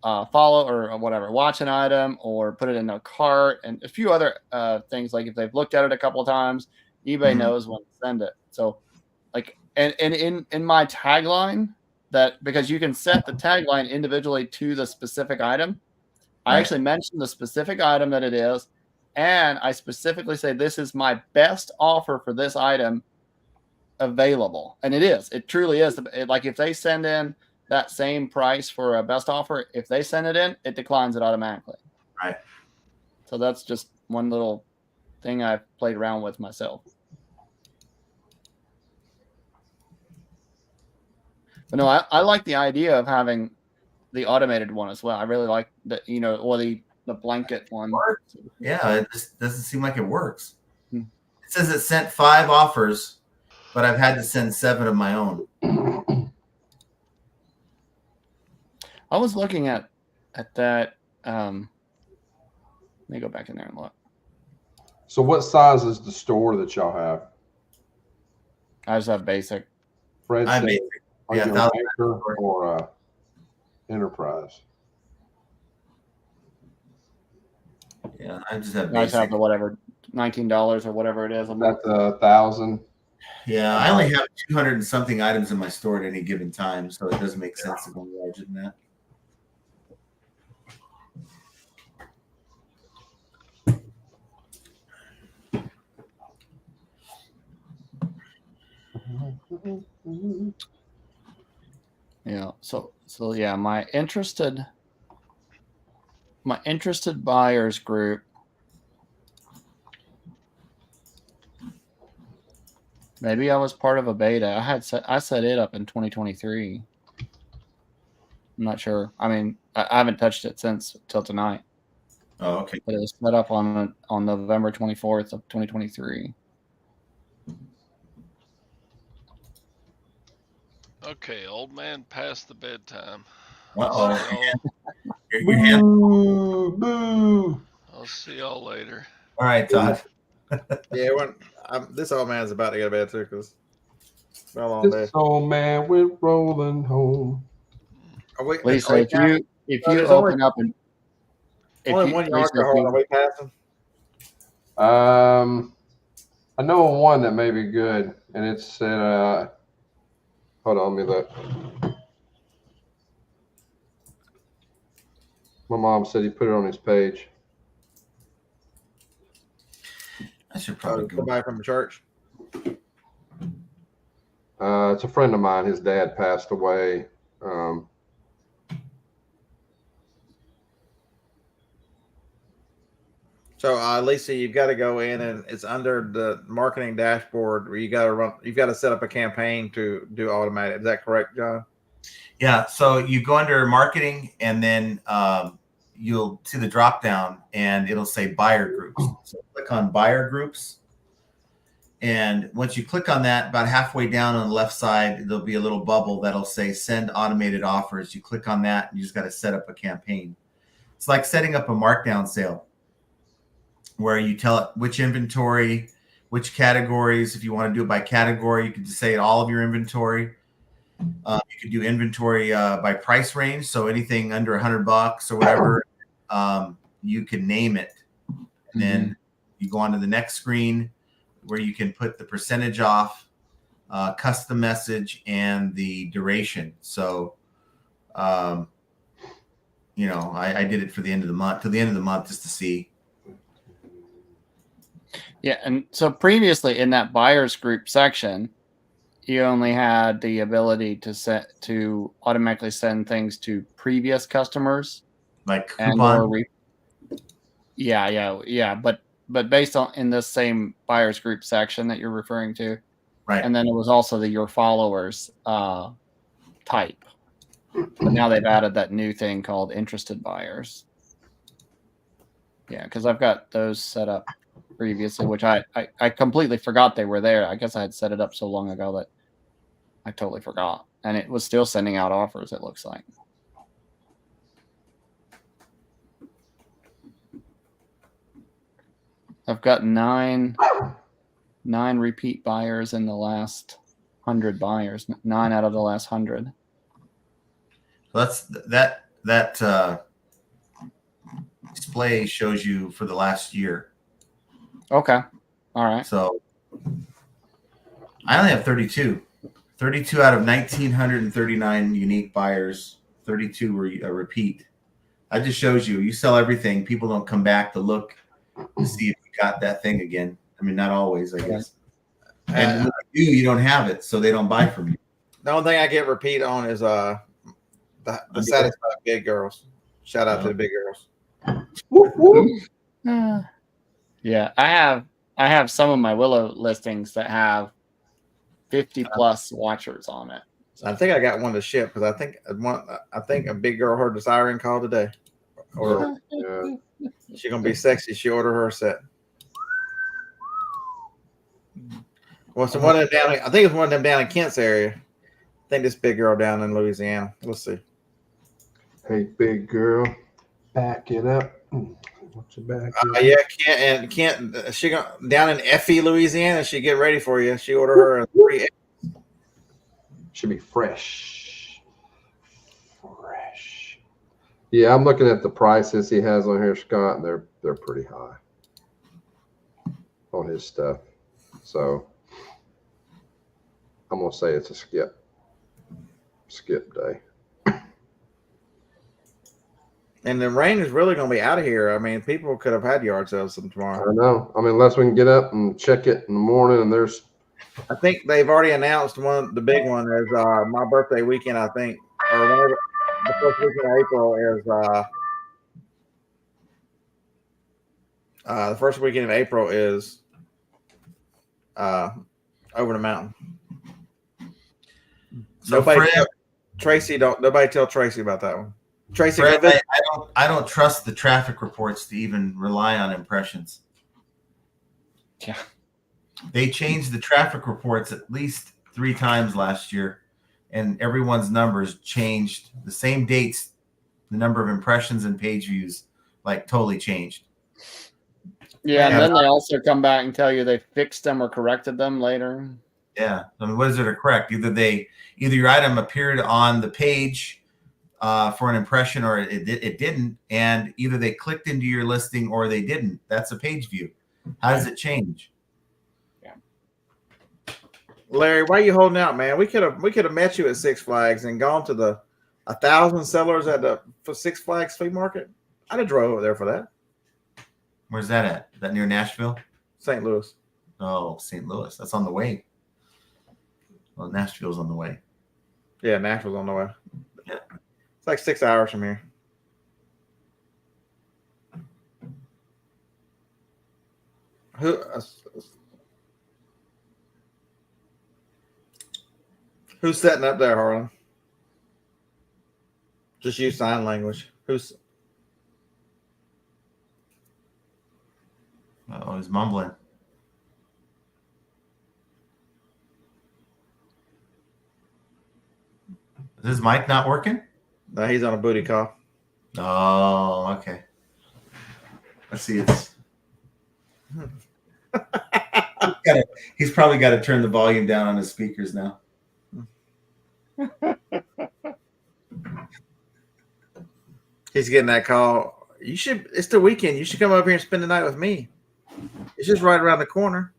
follow or whatever, watch an item or put it in their cart, and a few other things, like if they've looked at it a couple of times, eBay knows when to send it. So like, and in my tagline, that because you can set the tagline individually to the specific item, I actually mention the specific item that it is, and I specifically say this is my best offer for this item available, and it truly is. Like if they send in that same price for a best offer, if they send it in, it declines it automatically. Right. So that's just one little thing I've played around with myself. But no, I like the idea of having the automated one as well. I really like the, or the blanket one. Yeah, it just doesn't seem like it works. It says it sent 5 offers, but I've had to send 7 of my own. I was looking at that. Let me go back in there and look. So what size is the store that y'all have? I just have basic. Fred, I'm basic. Are you an anchor or a enterprise? Yeah, I just have basic. I just have the whatever $19 or whatever it is. That's 1,000. Yeah, I only have 200 and something items in my store at any given time, so it doesn't make sense to go larger than that. Yeah. So yeah, my interested buyers group. Maybe I was part of a beta. I set it up in 2023. I'm not sure. I mean, I haven't touched it since till tonight. Oh, okay. But it was set up on November 24th of 2023. Okay, old man past the bedtime. Uh-oh. Boo. I'll see y'all later. All right, Todd. Yeah, this old man's about to go to bed too, because it's been a long day. This old man went rolling home. Lisa, if you open up and only 1 yard to hold, are we passing? I know one that may be good, and it said, hold on, let me look. My mom said he put it on his page. I should probably go back from the church. It's a friend of mine. His dad passed away. So Lisa, you've got to go in, and it's under the marketing dashboard where you've got to set up a campaign to do automatic. Is that correct, John? Yeah. So you go under marketing, and then you'll see the drop down, and it'll say buyer groups. So click on buyer groups. And once you click on that, about halfway down on the left side, there'll be a little bubble that'll say send automated offers. You click on that, and you just got to set up a campaign. It's like setting up a markdown sale where you tell it which inventory, which categories. If you want to do it by category, you can just say all of your inventory. You could do inventory by price range. So anything under $100 or whatever, you can name it. And then you go on to the next screen where you can put the percentage off, custom message, and the duration. So, I did it for the end of the month, till the end of the month, just to see. Yeah, and so previously in that buyers group section, you only had the ability to automatically send things to previous customers, Like and coupon. but based on in this same buyers group section that you're referring to, Right. And then it was also the your followers type. But now they've added that new thing called interested buyers. Yeah, because I've got those set up previously, which I completely forgot they were there. I guess I had set it up so long ago that I totally forgot. And it was still sending out offers, it looks like. I've got nine repeat buyers in the last 100 buyers. 9 out of the last 100. So that display shows you for the last year. Okay. All right. So I only have 32. 32 out of 1,939 unique buyers. 32 were a repeat. That just shows you sell everything. People don't come back to look to see if you got that thing again. I mean, not always, I guess. And when you do, you don't have it, so they don't buy from you. The only thing I get repeat on is the satisfied big girls. Shout out to the big girls. Yeah, I have some of my Willow listings that have 50 plus watchers on it. I think I got one to ship because I think a big girl heard the siren call today. Or she's gonna be sexy. She ordered her a set. Well, so one of them down. I think it's one of them down in Kent's area. I think this big girl down in Louisiana. Let's see. Hey, big girl, back it up. What's your back? Yeah, Kent. She down in Effie, Louisiana. She get ready for you. She ordered her a 3. Should be fresh. Yeah, I'm looking at the prices he has on here, Scott, and they're pretty high on his stuff. So I'm gonna say it's a skip day. And the rain is really going to be out of here. I mean, people could have had yard sales tomorrow. I know. I mean, unless we can get up and check it in the morning, and there's. I think they've already announced the big one is my birthday weekend. I think, or whenever the first weekend of April is the first weekend of April is over the mountain. So nobody tell Tracy about that one. Tracy, Fred, I don't trust the traffic reports to even rely on impressions. Yeah. They changed the traffic reports at least 3 times last year, and everyone's numbers changed. The same dates, the number of impressions and page views, like totally changed. Yeah, and then they also come back and tell you they fixed them or corrected them later. Yeah. I mean, what is it to correct? Either your item appeared on the page for an impression or it didn't, and either they clicked into your listing or they didn't. That's a page view. How does it change? Yeah. Larry, why are you holding out, man? We could have met you at Six Flags and gone to the 1,000 sellers for Six Flags flea market. I'd have drove over there for that. Where's that at? Is that near Nashville? St. Louis. Oh, St. Louis. That's on the way. Well, Nashville's on the way. Yeah, Nashville's on the way. Yeah. It's like 6 hours from here. Who's setting up there, Harlan? Just use sign language. Who's? Oh, he's mumbling. Is his mic not working? No, he's on a booty call. Oh, okay. Let's see. It's he's probably got to turn the volume down on his speakers now. He's getting that call. You should. It's the weekend. You should come over here and spend the night with me. It's just right around the corner.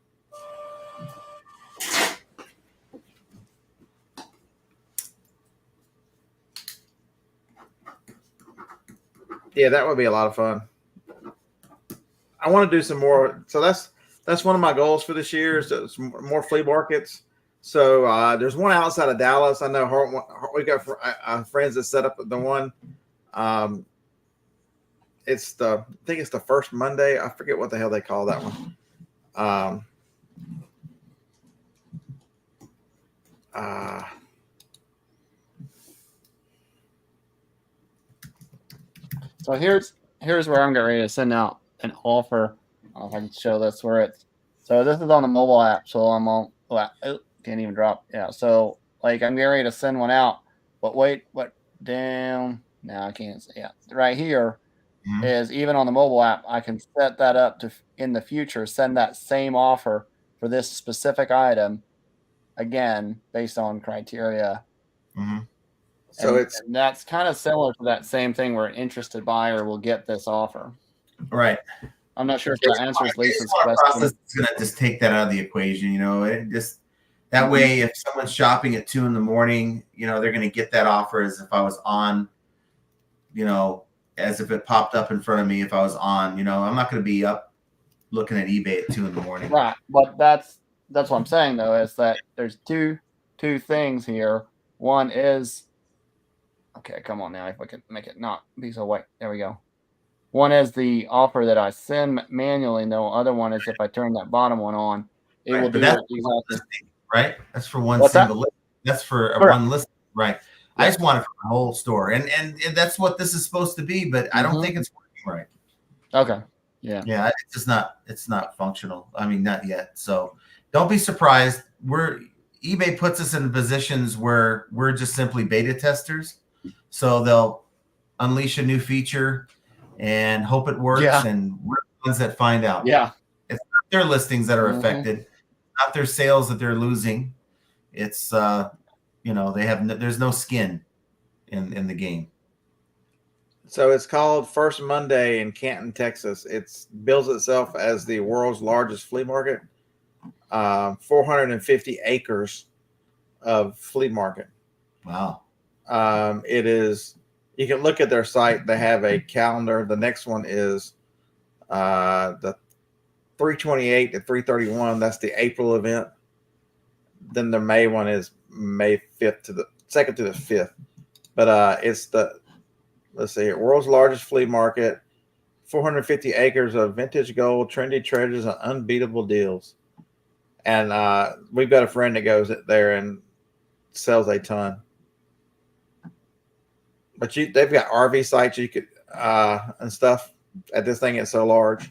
Yeah, that would be a lot of fun. I want to do some more. So that's one of my goals for this year is some more flea markets. So there's one outside of Dallas. I know we got friends that set up the one. I think it's the first Monday. I forget what the hell they call that one. So here's where I'm getting ready to send out an offer. I don't know if I can show this where it's. So this is on the mobile app. So I'm on. Can't even drop. Yeah. So like I'm getting ready to send one out. But wait, what down? No, I can't. Yeah. Right here is even on the mobile app. I can set that up to in the future send that same offer for this specific item. Again, based on criteria. Mm-hmm. So and that's kind of similar to that same thing where an interested buyer will get this offer. Right. I'm not sure if that answers Lisa's question. Process is going to just take that out of the equation. It just that way, if someone's shopping at 2 a.m, they're going to get that offer as if I was on, as if it popped up in front of me. If I was on, I'm not going to be up looking at eBay at 2 a.m. Right. But that's what I'm saying though, is that there's two things here. One is, okay, come on now. If we can make it not be so white. There we go. One is the offer that I send manually. And the other one is if I turn that bottom one on, it will do it exactly. Right? That's for one single list. That's for one list. Right. Yeah. I just want it for my whole store. And that's what this is supposed to be, but I don't think it's working right. Okay. Yeah. Yeah. It's just not functional. I mean, not yet. So don't be surprised. eBay puts us in positions where we're just simply beta testers. So they'll unleash a new feature and hope it works. Yeah. And we're the ones that find out. Yeah. It's not their listings that are affected, not their sales that they're losing. It's, there's no skin in the game. So it's called First Monday in Canton, Texas. It bills itself as the world's largest flea market. 450 acres of flea market. Wow. It is, you can look at their site. They have a calendar. The next one is the 328 to 331. That's the April event. Then the May one is May 5th to the 2nd to the 5th. But it's let's see here, world's largest flea market, 450 acres of vintage gold, trendy treasures, and unbeatable deals. And we've got a friend that goes there and sells a ton. But they've got RV sites you could and stuff at this thing. It's so large.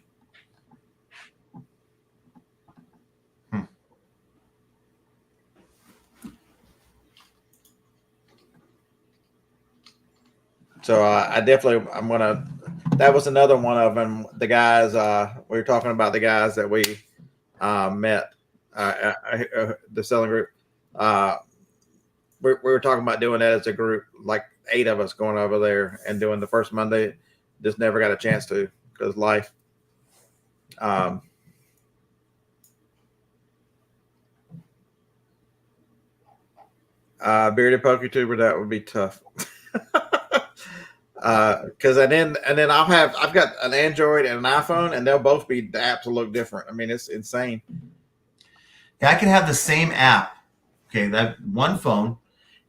So that was another one of them. The guys, we were talking about the guys that we met, the selling group. We were talking about doing that as a group, like 8 of us going over there and doing the first Monday. Just never got a chance to because life. Bearded poker tuber, that would be tough. Because and then I've got an Android and an iPhone, and they'll both be, the apps will look different. I mean, it's insane. Yeah, I can have the same app. Okay, that one phone,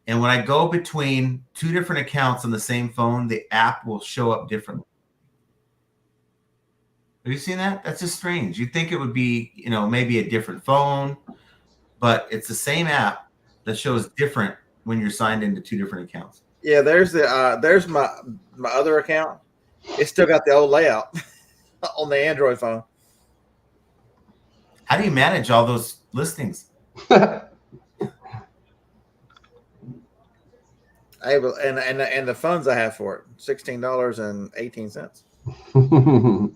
and when I go between 2 different accounts on the same phone, the app will show up differently. Have you seen that? That's just strange. You'd think it would be, maybe a different phone, but it's the same app that shows different when you're signed into 2 different accounts. Yeah, there's my other account. It's still got the old layout on the Android phone. How do you manage all those listings? Able and the funds I have for it, $16.18.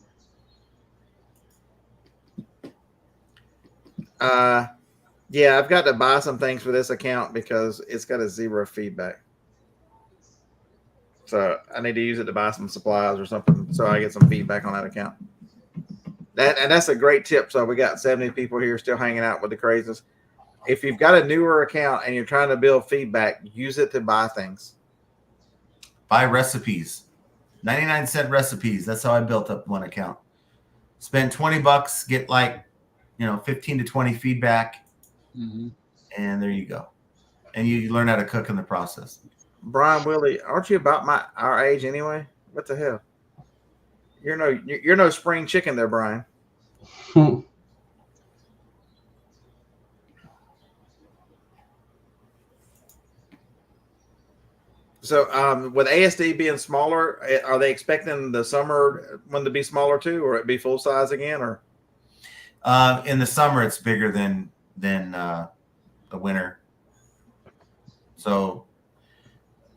Yeah, I've got to buy some things for this account because it's got a 0 feedback. So I need to use it to buy some supplies or something so I get some feedback on that account. And that's a great tip. So we got 70 people here still hanging out with the crazes. If you've got a newer account and you're trying to build feedback, use it to buy things. Buy recipes, 99-cent recipes. That's how I built up one account. Spend $20, get like, 15 to 20 feedback, and there you go. And you learn how to cook in the process. Brian Willie, aren't you about our age anyway? What the hell? You're no spring chicken there, Brian. So, with ASD being smaller, are they expecting the summer one to be smaller too, or it be full size again? Or in the summer, it's bigger than the winter. So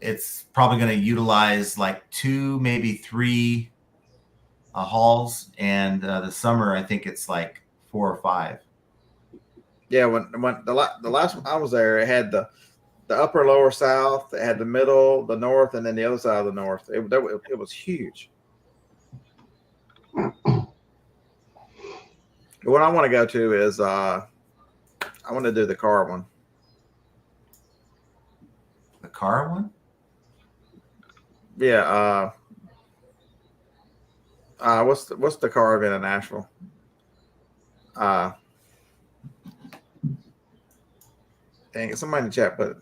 it's probably going to utilize like 2, maybe 3 halls, and the summer I think it's like 4 or 5. Yeah, when the last one I was there, it had the upper lower south, it had the middle, the north, and then the other side of the north. It was huge. What I want to go to is I want to do the car one. The car one? Yeah. What's the car event in Nashville? Dang it! Somebody in the chat put it.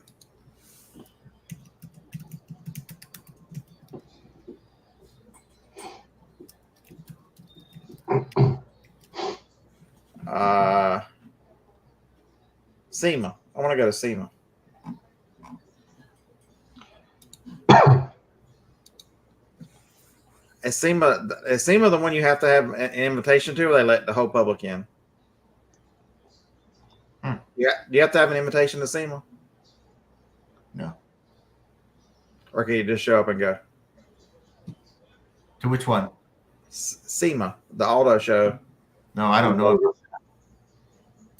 SEMA. I want to go to SEMA. Is SEMA the one you have to have an invitation to, or they let the whole public in? Yeah, do you have to have an invitation to SEMA? No. Or can you just show up and go? To which one? SEMA, the auto show. No, I don't know.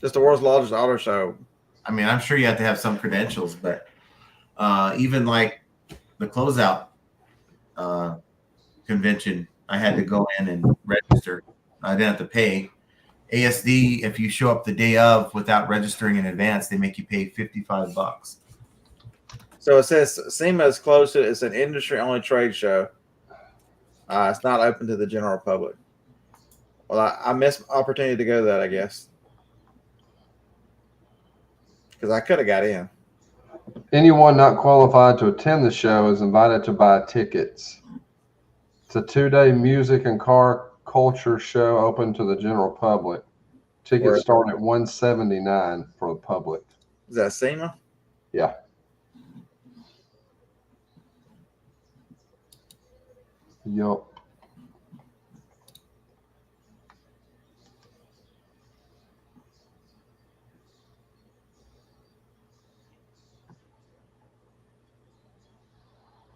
Just the world's largest auto show. I mean, I'm sure you have to have some credentials, but even like the closeout convention, I had to go in and register. I didn't have to pay. ASD, if you show up the day of without registering in advance, they make you pay $55. So it says SEMA is closed. It's an industry-only trade show. It's not open to the general public. Well, I missed opportunity to go to that, I guess, because I could have got in. Anyone not qualified to attend the show is invited to buy tickets. It's a 2-day music and car culture show open to the general public. Tickets start at $179 for the public. Is that SEMA? Yeah. Yup.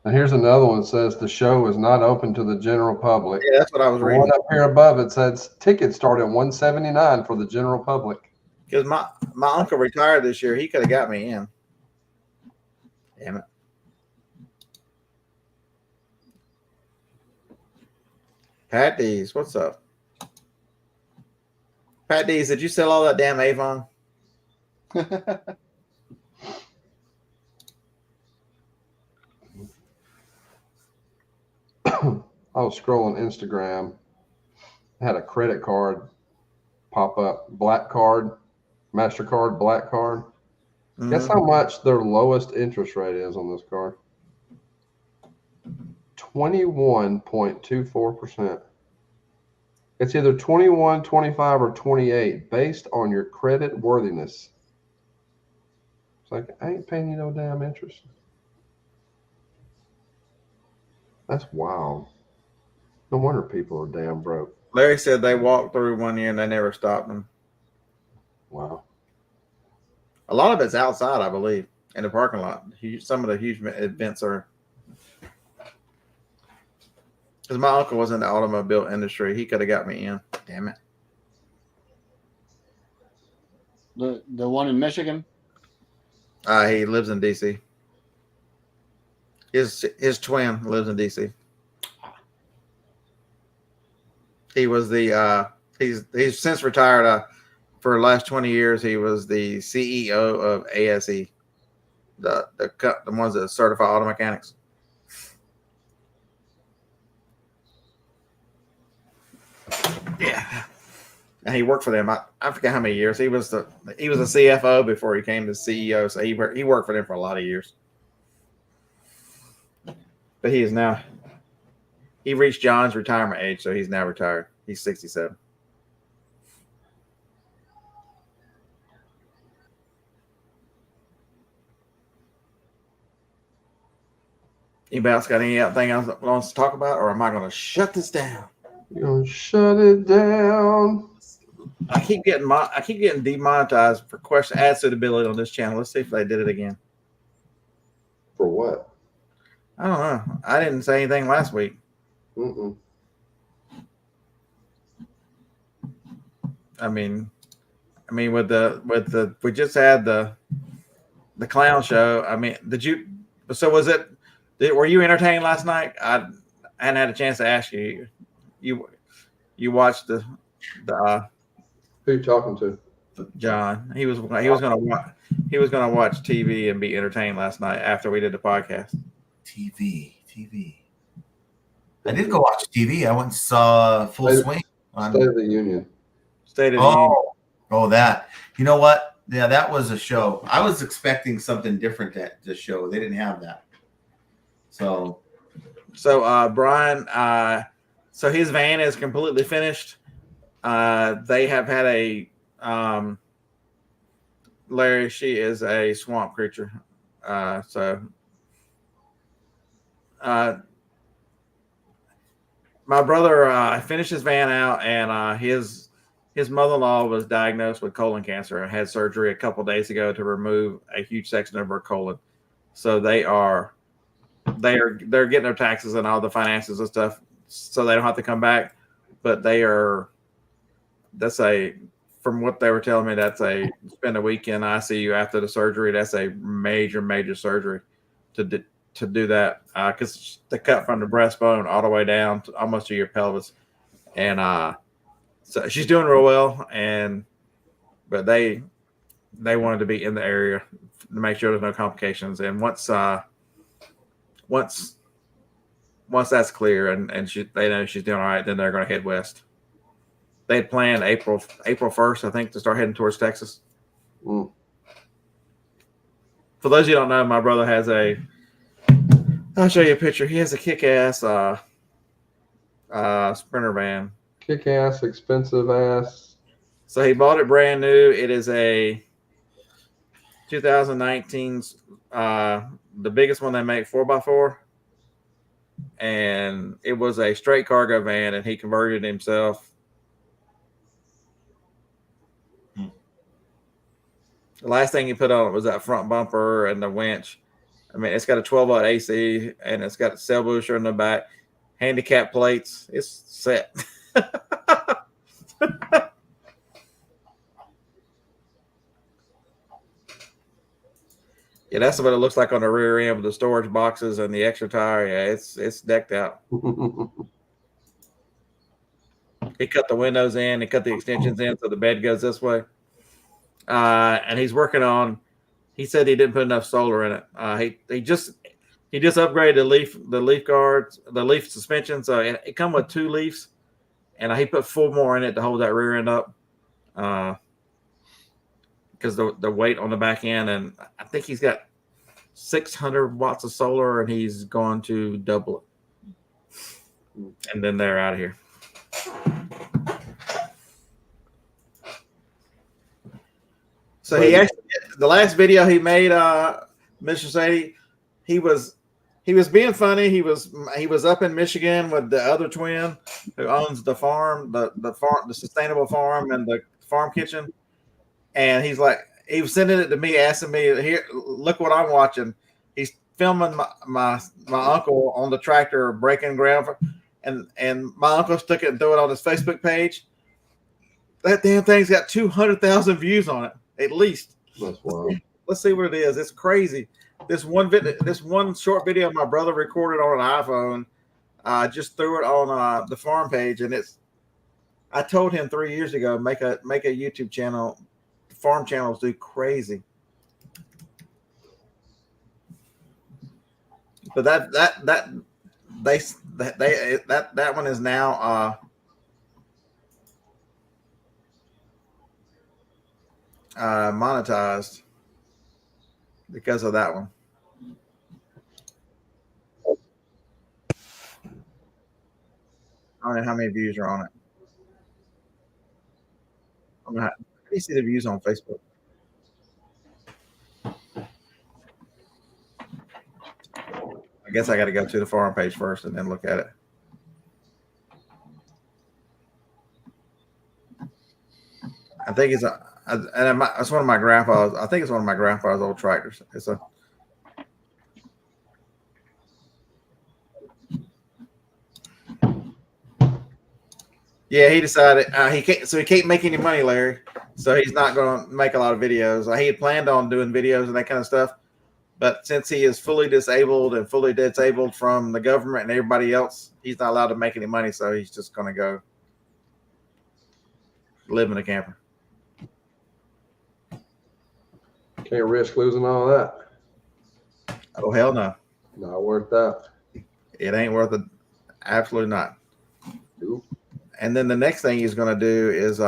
And here's another one that says the show is not open to the general public. Yeah, that's what I was The reading. one up here above it says tickets start at $179 for the general public. Because my uncle retired this year. He could have got me in. Damn it. Pat D's, what's up? Pat D's, did you sell all that damn Avon? I was scrolling Instagram. I had a credit card pop up, black card, MasterCard, black card. Mm-hmm. Guess how much their lowest interest rate is on this card? 21.24%. It's either 21, 25, or 28 based on your credit worthiness. It's like, I ain't paying you no damn interest. That's wild. No wonder people are damn broke. Larry said they walked through one year and they never stopped them. Wow. A lot of it's outside, I believe, in the parking lot. Some of the huge events are. Because my uncle was in the automobile industry. He could have got me in. Damn it. The one in Michigan? He lives in D.C. His twin lives in D.C. He was the he's since retired. For the last 20 years, he was the CEO of ASE, the ones that certify auto mechanics. Yeah, and he worked for them. I forget how many years. He was a CFO before he came to CEO. So he worked for them for a lot of years. But he reached John's retirement age, so he's now retired. He's 67. Anybody else got anything else that wants to talk about, or am I going to shut this down? You're gonna shut it down. I keep getting demonetized for question ad suitability on this channel. Let's see if they did it again. For what? I don't know. I didn't say anything last week. Mm-mm. I mean, with the we just had the clown show. I mean, were you entertained last night? I hadn't had a chance to ask you. You watched the Who you talking to? John. He was gonna watch TV and be entertained last night after we did the podcast. TV. I did go watch TV. I went and saw Full Swing on State of the Union. State of the Union. Oh, that. You know what? Yeah, that was a show. I was expecting something different at the show. They didn't have that. So Brian, so his van is completely finished. They have had a Larry, she is a swamp creature. My brother finished his van out, and his mother-in-law was diagnosed with colon cancer and had surgery a couple days ago to remove a huge section of her colon. So they're getting their taxes and all the finances and stuff, so they don't have to come back. But from what they were telling me, spend a week in ICU after the surgery. That's a major surgery to do that, because they cut from the breastbone all the way down to almost to your pelvis, and so she's doing real well. But they wanted to be in the area to make sure there's no complications. And once that's clear and they know she's doing all right, then they're going to head west. They had planned April 1st, I think, to start heading towards Texas. Mm. For those of you who don't know, my brother has I'll show you a picture. He has a kick-ass Sprinter van. Kick-ass, expensive ass. So he bought it brand new. It is a 2019's, the biggest one they make, 4x4. And it was a straight cargo van, and he converted himself. The last thing he put on it was that front bumper and the winch. I mean, it's got a 12-volt AC, and it's got a cell booster in the back, handicap plates. It's set. Yeah, that's what it looks like on the rear end with the storage boxes and the extra tire. Yeah, it's decked out. He cut the windows in, he cut the extensions in, so the bed goes this way. And he's working on. He said he didn't put enough solar in it. He just upgraded the leaf guards, the leaf suspension. So it come with 2 leaves, and he put 4 more in it to hold that rear end up, because the weight on the back end. And I think he's got 600 watts of solar, and he's going to double it, and then they're out of here. So he actually, the last video he made, Mr. Sadie, he he was being funny. He was up in Michigan with the other twin who owns the farm, the farm, the sustainable farm and the farm kitchen. And he was sending it to me, asking me, "Here, look what I'm watching." He's filming my uncle on the tractor breaking ground, and my uncle took it and threw it on his Facebook page. That damn thing's got 200,000 views on it, at least. That's wild. Let's see what it is. It's crazy. This one short video my brother recorded on an iPhone, just threw it on the farm page, and I told him 3 years ago, make a YouTube channel. Farm channels do crazy. But that one is now monetized because of that one. I don't know how many views are on it. How do you see the views on Facebook? I guess I got to go to the forum page first and then look at it. I think it's it's one of my grandpa's. I think it's one of my grandpa's old tractors. Yeah, he decided he can't make any money, Larry. So he's not going to make a lot of videos. He had planned on doing videos and that kind of stuff, but since he is fully disabled and fully disabled from the government and everybody else, he's not allowed to make any money. So he's just going to go live in a camper. Can't risk losing all that. Oh, hell no. Not worth that. It ain't worth it. Absolutely not. Nope. And then the next thing he's going to do is